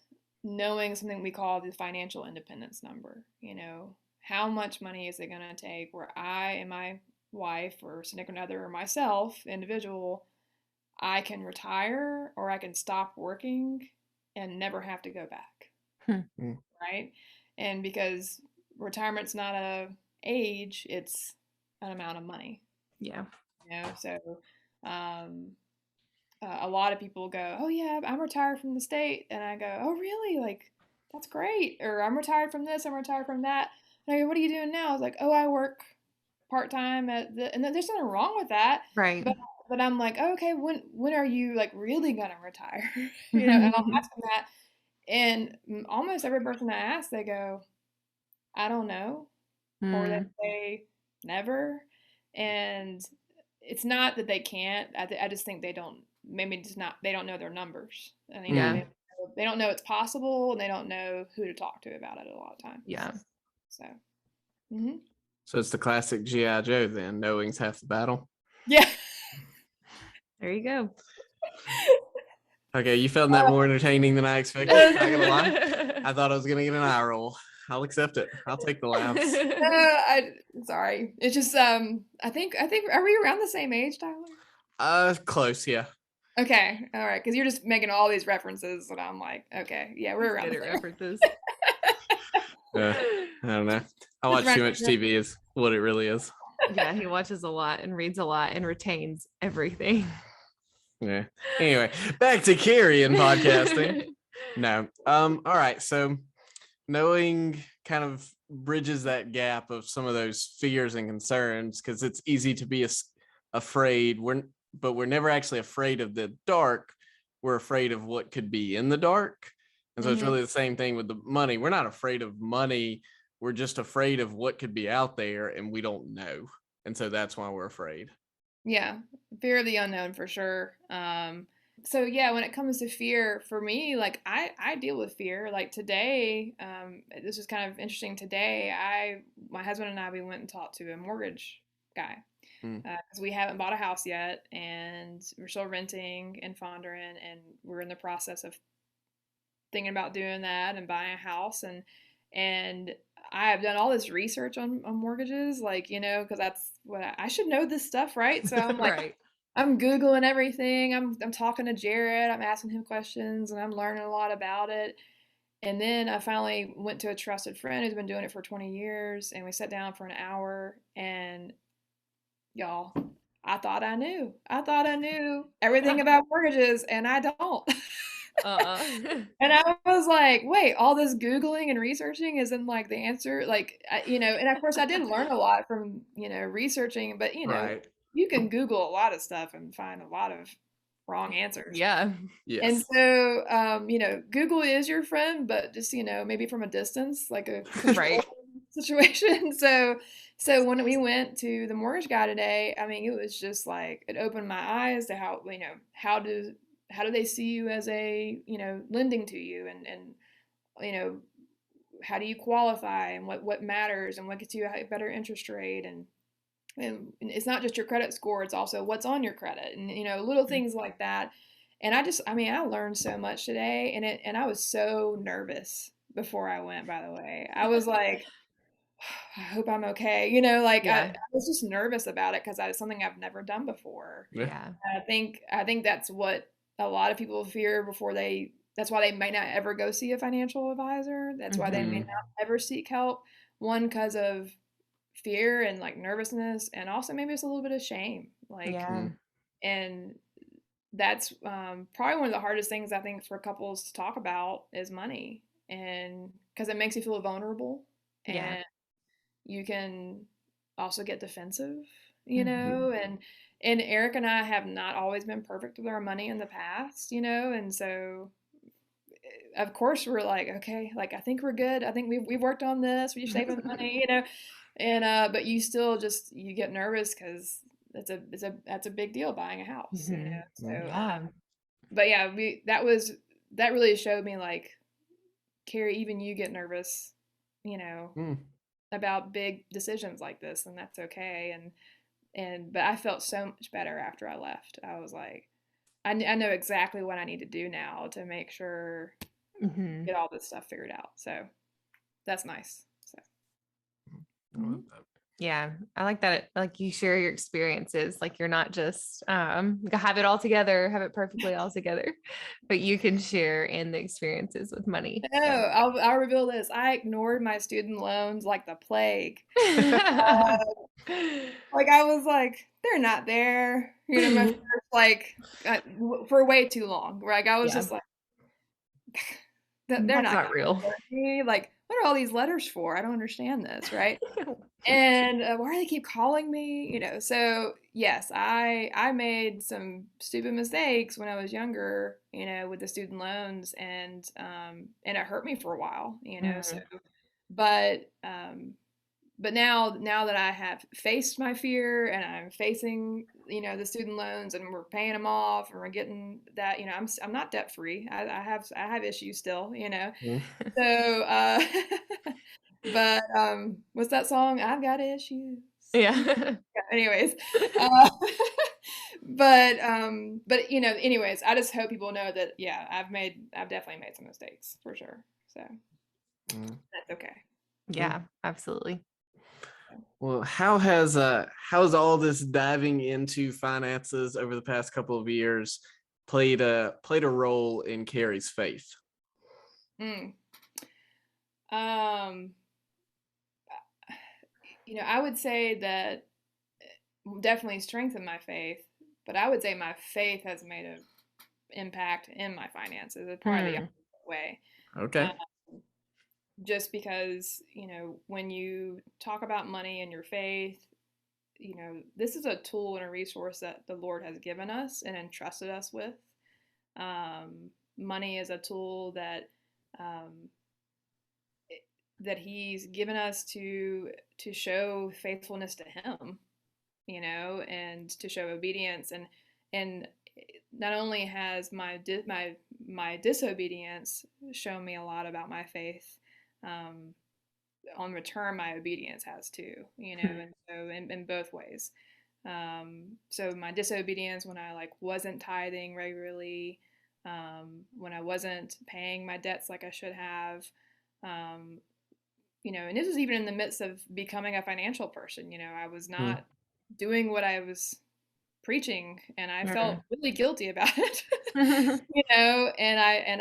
D: knowing something we call the financial independence number, how much money is it going to take where I wife or significant other or myself, individual, I can retire or I can stop working and never have to go back. Right? And because retirement's not a age, it's an amount of money.
C: Yeah.
D: So a lot of people go, oh yeah, I'm retired from the state. And I go, oh really? Like, that's great. Or I'm retired from this, I'm retired from that. And I go, what are you doing now? I was like, oh, I work part-time and there's nothing wrong with that.
C: Right.
D: But I'm like, oh, okay, when are you like really gonna retire? And I'll ask them that. And almost every person I ask, they go, I don't know. Or they say never. And it's not that they can't. I just think they don't, maybe just not, they don't know their numbers. I think they don't know it's possible, and they don't know who to talk to about it a lot of times.
C: Yeah.
D: So.
A: So it's the classic G.I. Joe then. Knowing's half the battle.
D: Yeah.
C: There you go.
A: Okay, you found that more entertaining than I expected. Not gonna lie. I thought I was gonna get an eye roll. I'll accept it. I'll take the laughs.
D: Sorry. It's just I think are we around the same age, Tyler?
A: Close, yeah.
D: Okay, all right, because you're just making all these references, and I'm like, okay, yeah, we're around the same
C: references.
A: I don't know. I watch too much TV is what it really is.
C: Yeah, he watches a lot and reads a lot and retains everything.
A: Yeah. Anyway, back to Carrie and podcasting. No. All right. So knowing kind of bridges that gap of some of those fears and concerns, because it's easy to be afraid. But we're never actually afraid of the dark. We're afraid of what could be in the dark. And so it's really the same thing with the money. We're not afraid of money. We're just afraid of what could be out there and we don't know. And so that's why we're afraid.
D: Yeah. Fear of the unknown for sure. So yeah, when it comes to fear, for me, like I deal with fear. Like today, this is kind of interesting. Today, my husband and I, we went and talked to a mortgage guy because we haven't bought a house yet, and we're still renting in Fondren, and we're in the process of thinking about doing that and buying a house, and I have done all this research on mortgages, like, because that's what I should know this stuff, right? So I'm like,
C: right.
D: I'm Googling everything. I'm talking to Jared. I'm asking him questions, and I'm learning a lot about it. And then I finally went to a trusted friend who's been doing it for 20 years, and we sat down for an hour, and y'all, I thought I knew. I thought I knew everything about mortgages, and I don't. And I was like, wait, all this Googling and researching isn't like the answer. Like, and of course I did learn a lot from, researching, but
A: right.
D: You can Google a lot of stuff and find a lot of wrong answers.
C: Yeah.
A: Yes.
D: And so, Google is your friend, but just, maybe from a distance, like a
C: right
D: situation. So when we went to the mortgage guy today, I mean, it was just like, it opened my eyes to how, how do they see you as a, lending to you, and how do you qualify, and what matters, and what gets you a better interest rate, and it's not just your credit score, it's also what's on your credit, and little things like that. And I learned so much today, and I was so nervous before I went, by the way. I was like, I hope I'm okay. I was just nervous about it because it's something I've never done before.
C: Yeah.
D: I think that's what a lot of people fear that's why they may not ever go see a financial advisor. That's why they may not ever seek help. One, because of fear and like nervousness, and also maybe it's a little bit of shame. And that's probably one of the hardest things I think for couples to talk about is money, and because it makes you feel vulnerable, and you can also get defensive, and Eric and I have not always been perfect with our money in the past, and so of course we're like, okay, like I think we're good. I think we've worked on this. We're saving money, and but you still you get nervous because that's a big deal, buying a house, So, but yeah, that really showed me, like, Carrie, even you get nervous, about big decisions like this, and that's okay. But I felt so much better after I left. I was like, I know exactly what I need to do now to make sure get all this stuff figured out. So that's nice. So.
C: Yeah, I like that. Like you share your experiences, like you're not just have it all together, have it perfectly all together, but you can share in the experiences with money.
D: No,
C: So.
D: I'll reveal this. I ignored my student loans like the plague. Like I was like, they're not there. You know, my first like for way too long. Like I was
C: Yeah,
D: just like, they're
C: that's
D: not
C: not
D: gonna
C: real.
D: hurt me. Like, what are all these letters for? I don't understand this, right? And why do they keep calling me? You know, so yes, I made some stupid mistakes when I was younger, you know, with the student loans, and it hurt me for a while, you know. So,
C: Mm.
D: but now that I have faced my fear and I'm facing, you know, the student loans and we're paying them off and we're getting that, you know, I'm not debt free. I have issues still, you know.
A: Mm.
D: So, but what's that song? I've got issues.
C: Yeah.
D: Anyways, uh, but you know, anyways, I just hope people know that yeah, I've definitely made some mistakes for sure. So that's okay.
C: Yeah, absolutely.
A: Well, how has all this diving into finances over the past couple of years played a role in Carrie's faith?
D: Mm. Um, you know, I would say that definitely strengthened my faith, but I would say my faith has made an impact in my finances. It's probably the
C: Hmm.
D: opposite way.
A: Okay.
D: Just because, you know, when you talk about money and your faith, you know, this is a tool and a resource that the Lord has given us and entrusted us with. Money is a tool um, that He's given us to show faithfulness to Him, you know, and to show obedience. And not only has my disobedience shown me a lot about my faith, um, on return, my obedience has too, you know, and so in both ways. So my disobedience when I like wasn't tithing regularly, when I wasn't paying my debts like I should have, um, you know, and this was even in the midst of becoming a financial person. You know, I was
A: Mm.
D: not doing what I was preaching, and I felt
C: Mm.
D: really guilty about it. You know, and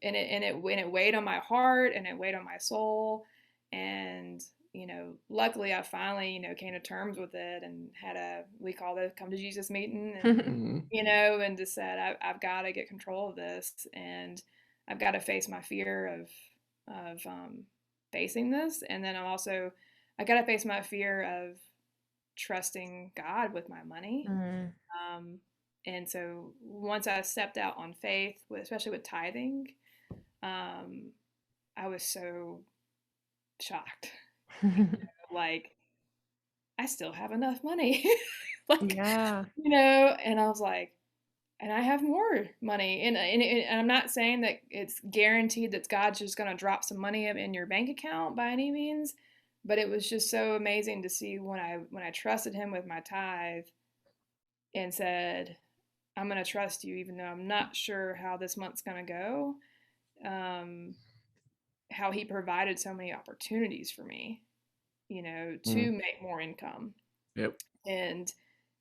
D: it weighed on my heart and it weighed on my soul, and you know, luckily I finally, you know, came to terms with it and had we call it come to Jesus meeting, and
A: Mhm.
D: you know, and just said I've got to get control of this, and I've got to face my fear of facing this, and then I got to face my fear of trusting God with my money.
C: Mm.
D: Um, and so once I stepped out on faith, especially with tithing, um, I was so shocked. Like, I still have enough money. Like,
C: Yeah.
D: you know, and I was like, and I have more money. And I'm not saying that it's guaranteed that God's just going to drop some money in your bank account by any means, but it was just so amazing to see when I trusted Him with my tithe and said, I'm going to trust you, even though I'm not sure how this month's going to go. Um, how He provided so many opportunities for me, you know, to
A: Mm.
D: make more income.
A: Yep.
D: And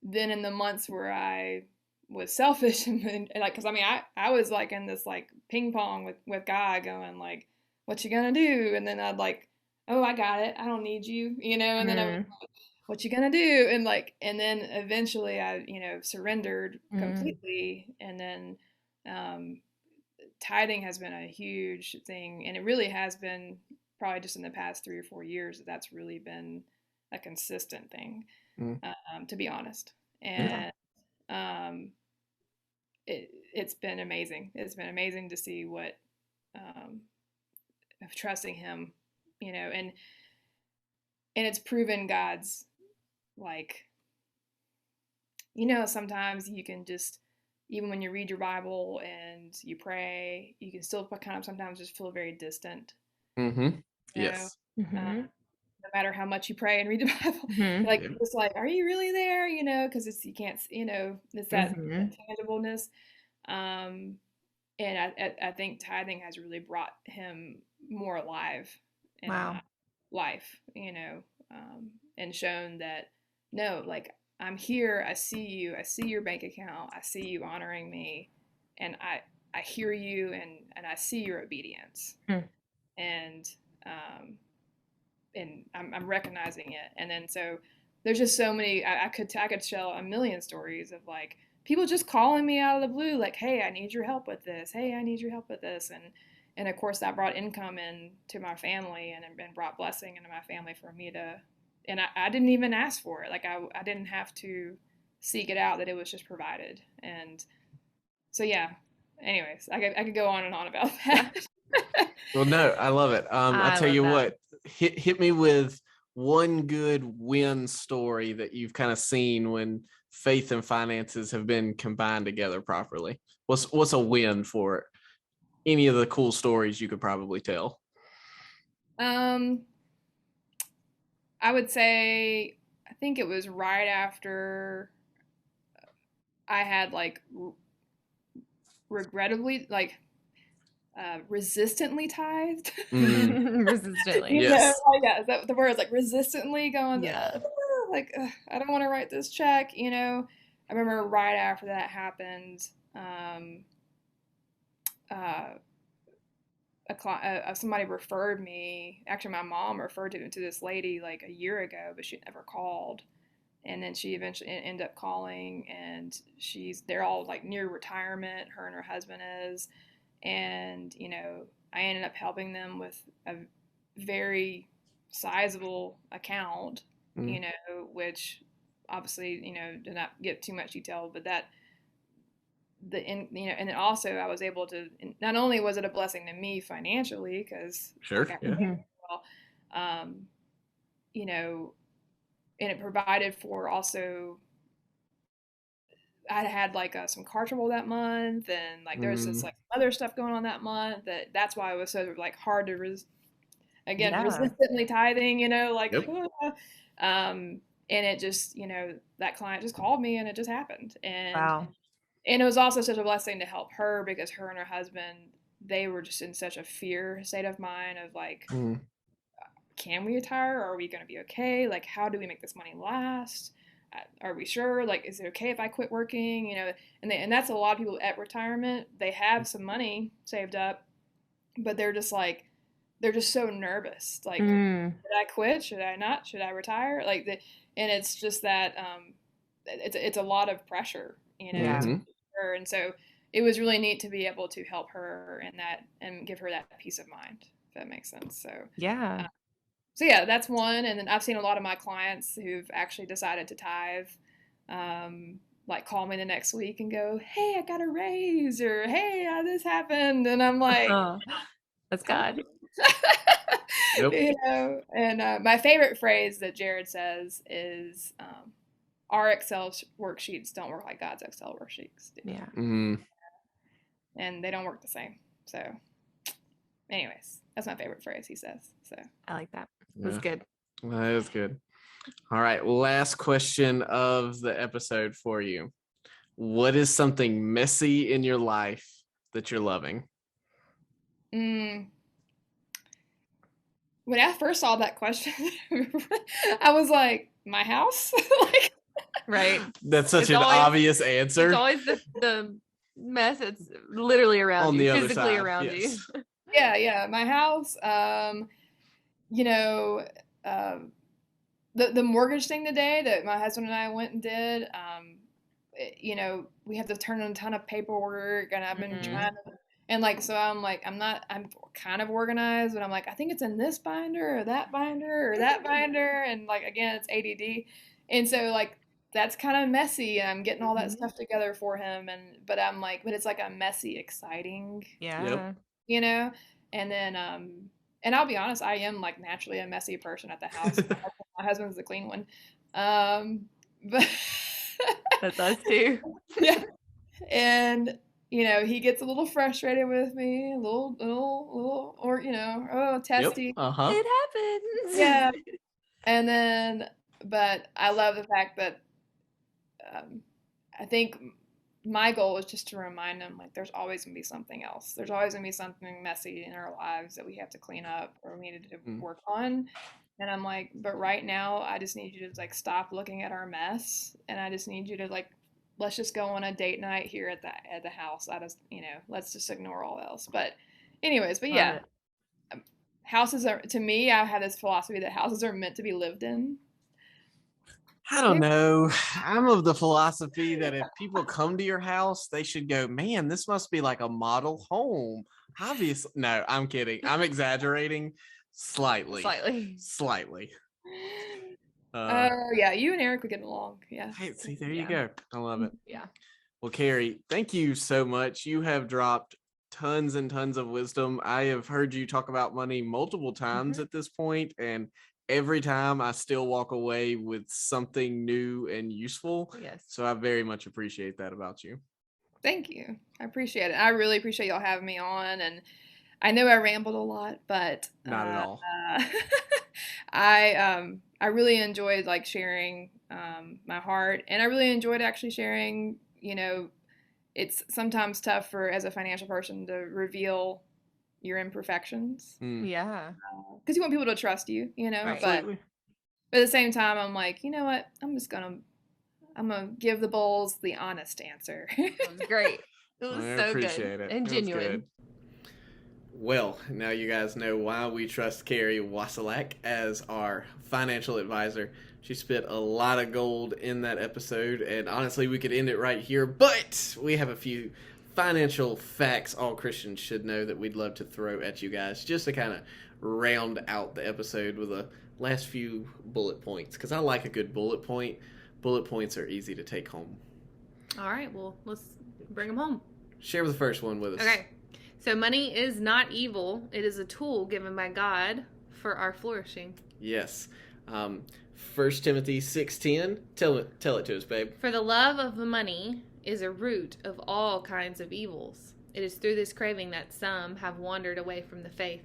D: then in the months where I was selfish and like, cause I mean, I was like in this like ping pong with God going like, what you gonna do? And then I'd like, oh, I got it. I don't need you, you know? And then I was
C: Mm.
D: like, what you gonna do? And like, and then eventually I, you know, surrendered
C: Mm.
D: completely. And then, tithing has been a huge thing. And it really has been probably just in the past 3 or 4 years that's really been a consistent thing,
A: Mm.
D: to be honest.
A: Yeah.
D: And um, it's been amazing. It's been amazing to see what um, of trusting Him, you know, and it's proven God's like, you know, sometimes you can just even when you read your Bible and you pray, you can still kind of sometimes just feel very distant,
A: Mm-hmm.
D: you know.
A: Yes.
D: Uh,
C: Mm-hmm.
D: no matter how much you pray and read the Bible,
C: Mm-hmm.
D: like
A: Yep.
D: it's like, are you really there? You know, because you can't, you know, it's that
C: Mm-hmm.
D: tangibleness. Um, and I think tithing has really brought Him more alive in
C: Wow.
D: my life, you know, and shown that no, like I'm here, I see you, I see your bank account, I see you honoring me, and I hear you, and I see your obedience. And I'm recognizing it. And then so there's just so many. I could tell a million stories of like people just calling me out of the blue, like, "Hey, I need your help with this. Hey, I need your help with this." And of course that brought income in to my family and brought blessing into my family for me to. And I didn't even ask for it. Like I didn't have to seek it out. That it was just provided. And so yeah. Anyways, I could go on and on about that.
A: Well, no, I love it. I tell you what, hit me with one good win story that you've kind of seen when faith and finances have been combined together properly. What's a win for it? Any of the cool stories you could probably tell?
D: I would say, I think it was right after I had like regrettably like resistantly tithed.
C: Resistantly.
A: Yes.
D: Yeah, is that the word? Like resistantly going, like, I don't want to write this check, you know. I remember right after that happened, somebody referred me. Actually, my mom referred to this lady like a year ago, but she never called. And then she eventually ended up calling, and they're all like near retirement. Her and her husband is, and you know, I ended up helping them with a very sizable account, you know, which obviously, you know, did not give too much detail, but and then also I was able to, not only was it a blessing to me financially, because
A: sure,
D: you know, and it provided for also, I had like some car trouble that month, and like there was just like other stuff going on that month. That's why it was so like hard to resistantly tithing, you know, like, and it just, you know, that client just called me and it just happened. And it was also such a blessing to help her, because her and her husband, they were just in such a fear state of mind of like, can we retire? Are we going to be okay? Like, how do we make this money last? Are we sure? Like, is it okay if I quit working? You know, and that's a lot of people at retirement. They have some money saved up, but they're just so nervous. Like, should I quit? Should I not? Should I retire? Like, and it's just that it's a lot of pressure, you know, to her. And so it was really neat to be able to help her in that and give her that peace of mind, if that makes sense. So so yeah, that's one. And then I've seen a lot of my clients who've actually decided to tithe, like call me the next week and go, "Hey, I got a raise," or "Hey, this happened," and I'm like,
C: "That's God."
D: You know. And my favorite phrase that Jared says is, "Our Excel worksheets don't work like God's Excel worksheets do."
C: Yeah.
D: And they don't work the same. So, anyways, that's my favorite phrase he says. So
C: I like that. That's good.
A: That is good. All right. Last question of the episode for you. What is something messy in your life that you're loving?
D: When I first saw that question, I was like, my house? Like,
C: right.
A: That's such an obvious answer.
C: It's always the mess that's literally around you, physically around you.
D: Yeah, my house. You know, the mortgage thing today that my husband and I went and did, you know, we have to turn in a ton of paperwork, and I've been trying to, and like, so I'm kind of organized, but I'm like, I think it's in this binder or that binder or that binder. And like, again, it's ADD. And so like, that's kind of messy, and I'm getting all that stuff together for him. But I'm like, but it's like a messy, exciting, you know? And then, and I'll be honest, I am like naturally a messy person at the house. My husband's the clean one. But
C: that's us too.
D: Yeah. And you know, he gets a little frustrated with me, a little, or you know, testy.
C: It happens.
D: Yeah. And then, but I love the fact that I think my goal is just to remind him, like, there's always gonna be something else. There's always gonna be something messy in our lives that we have to clean up or we needed to work on. And I'm like, but right now, I just need you to like stop looking at our mess, and I just need you to like, let's just go on a date night here at the house. I just, let's just ignore all else. But, anyways, but yeah, houses are, to me, I have this philosophy that houses are meant to be lived in.
A: I don't know. I'm of the philosophy that if people come to your house, they should go, man, this must be like a model home. Obviously, no, I'm kidding. I'm exaggerating slightly.
D: Yeah, you and Eric would get along. Yeah.
A: Hey, see, there you go. I love it.
C: Yeah.
A: Well, Carrie, thank you so much. You have dropped tons and tons of wisdom. I have heard you talk about money multiple times at this point, and every time I still walk away with something new and useful.
C: Yes.
A: So I very much appreciate that about you.
D: Thank you. I appreciate it. I really appreciate y'all having me on, and I know I rambled a lot, but
A: not at all.
D: I really enjoyed like sharing my heart, and I really enjoyed actually sharing. It's sometimes tough as a financial person to reveal your imperfections.
C: Yeah.
D: Because you want people to trust you,
C: Right.
D: but at the same time, I'm like, you know what? I'm gonna give the Boles the honest answer.
C: That was great. It was so good and genuine.
A: Well, now you guys know why we trust Carrie Wassilak as our financial advisor. She spit a lot of gold in that episode, and honestly, we could end it right here, but we have a few financial facts all Christians should know that we'd love to throw at you guys, just to kind of round out the episode with the last few bullet points, because I like a good bullet point. Bullet points are easy to take home.
B: All right, well, let's bring them home.
A: Share the first one with us.
B: Okay. So money is not evil. It is a tool given by God for our flourishing.
A: Yes. 1 Timothy 6:10. Tell it to us, babe.
B: For the love of money is a root of all kinds of evils. It is through this craving that some have wandered away from the faith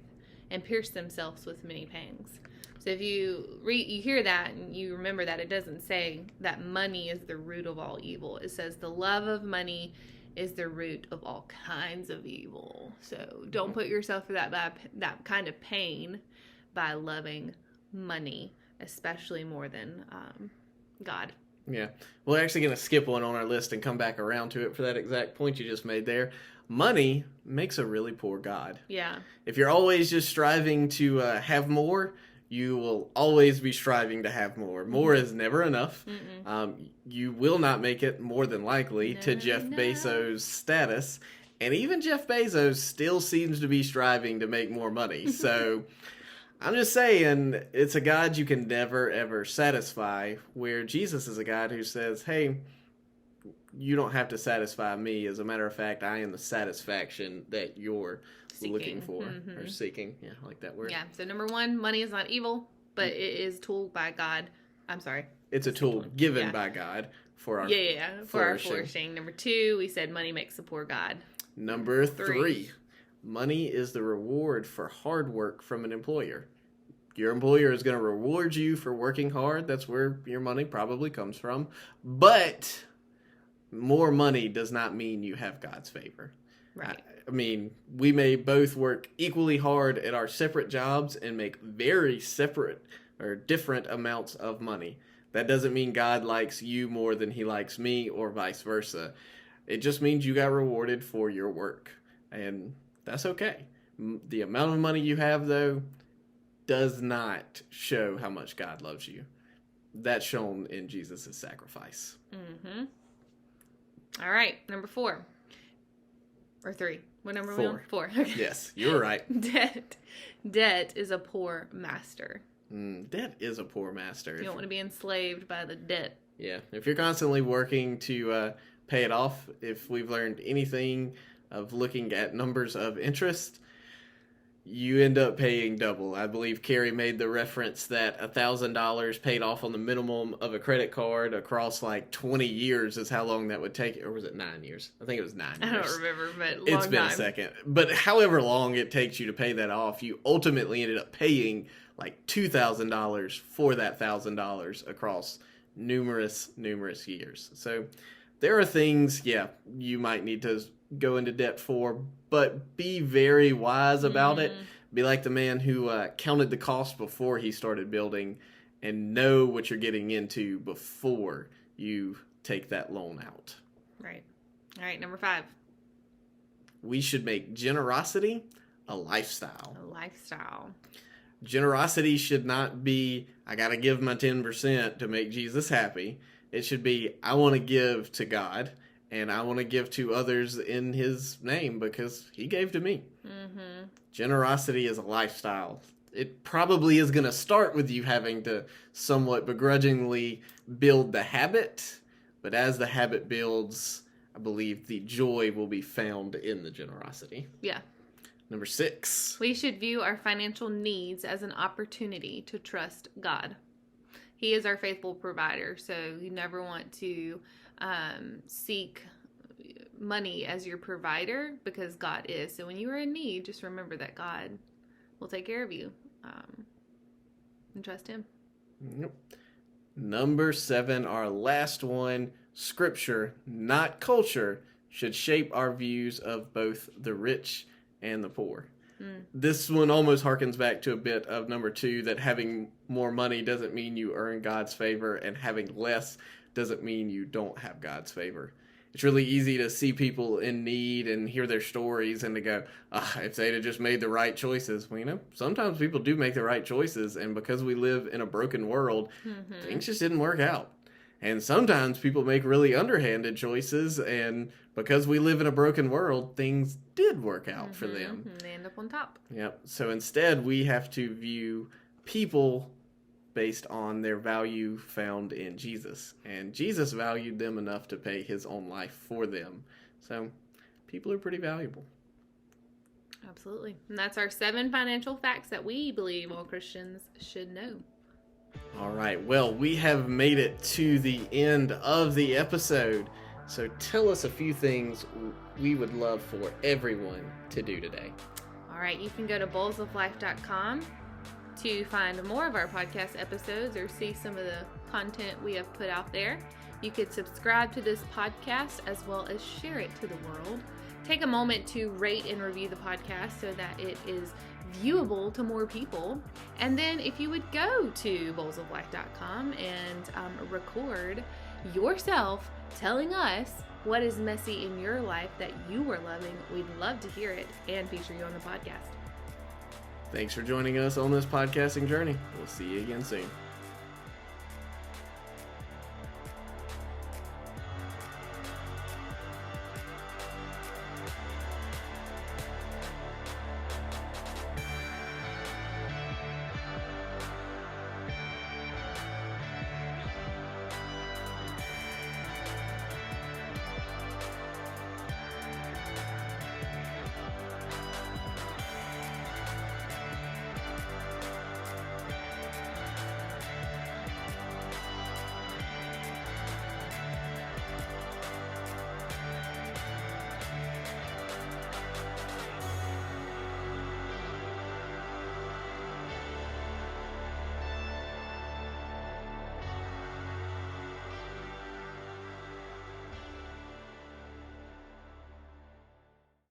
B: and pierced themselves with many pangs. So if you hear that and you remember that it doesn't say that money is the root of all evil. It says the love of money is the root of all kinds of evil. So don't put yourself through that kind of pain by loving money, especially more than God.
A: Yeah. We're actually going to skip one on our list and come back around to it for that exact point you just made there. Money makes a really poor God.
B: Yeah.
A: If you're always just striving to have more, you will always be striving to have more. More is never enough. You will not make it, more than likely, to Jeff Bezos' status. And even Jeff Bezos still seems to be striving to make more money. So I'm just saying, it's a God you can never, ever satisfy, where Jesus is a God who says, hey, you don't have to satisfy me. As a matter of fact, I am the satisfaction that you're looking for or seeking. Yeah, I like that word.
B: Yeah, so number one, money is not evil, but it is tool by God. I'm sorry.
A: It's a tool given by God for our
B: for our flourishing. Number two, we said money makes the poor God.
A: Number three, money is the reward for hard work from an employer. Your employer is going to reward you for working hard. That's where your money probably comes from. But more money does not mean you have God's favor.
B: Right.
A: I mean, we may both work equally hard at our separate jobs and make very separate or different amounts of money. That doesn't mean God likes you more than he likes me or vice versa. It just means you got rewarded for your work. And that's okay. The amount of money you have, though, does not show how much God loves you. That's shown in Jesus' sacrifice.
B: All right, number 4. Or 3. What number are we on? 4.
A: Okay. Yes, you were right.
B: Debt is a poor master.
A: Debt is a poor master.
B: You don't want to be enslaved by the debt.
A: Yeah, if you're constantly working to pay it off, if we've learned anything of looking at numbers of interest, you end up paying double. I believe Carrie made the reference that $1,000 paid off on the minimum of a credit card across like 20 years is how long that would take. Or was it 9 years? I think it was 9 years.
B: I don't remember, but
A: it's been a second. But however long it takes you to pay that off, you ultimately ended up paying like $2,000 for that $1,000 across numerous years. So there are things, you might need to go into debt for, but be very wise about it, Be like the man who counted the cost before he started building, and know what you're getting into before you take that loan out.
B: Right. All right, number 5.
A: We should make generosity a lifestyle.
B: A lifestyle.
A: Generosity should not be, I got to give my 10% to make Jesus happy. It should be, I want to give to God, and I want to give to others in his name because he gave to me. Mm-hmm. Generosity is a lifestyle. It probably is going to start with you having to somewhat begrudgingly build the habit, but as the habit builds, I believe the joy will be found in the generosity.
B: Yeah.
A: Number 6.
B: We should view our financial needs as an opportunity to trust God. He is our faithful provider, so you never want to seek money as your provider because God is. So when you are in need, just remember that God will take care of you and trust him.
A: Yep. Number 7, our last one, Scripture, not culture, should shape our views of both the rich and the poor. This one almost harkens back to a bit of number 2, that having more money doesn't mean you earn God's favor, and having less doesn't mean you don't have God's favor. It's really easy to see people in need and hear their stories and to go, if they'd have just made the right choices. Well, sometimes people do make the right choices, and because we live in a broken world, things just didn't work out. And sometimes people make really underhanded choices, and because we live in a broken world, things did work out for them.
B: They end up on top.
A: Yep. So instead, we have to view people based on their value found in Jesus. And Jesus valued them enough to pay his own life for them. So people are pretty valuable.
B: Absolutely. And that's our 7 financial facts that we believe all Christians should know.
A: All right. Well, we have made it to the end of the episode. So tell us a few things we would love for everyone to do today.
B: All right. You can go to bolesoflife.com to find more of our podcast episodes or see some of the content we have put out there. You could subscribe to this podcast as well as share it to the world. Take a moment to rate and review the podcast so that it is viewable to more people. And then if you would go to bolesoflife.com and record yourself telling us what is messy in your life that you were loving, we'd love to hear it and feature you on the podcast.
A: Thanks for joining us on this podcasting journey. We'll see you again soon.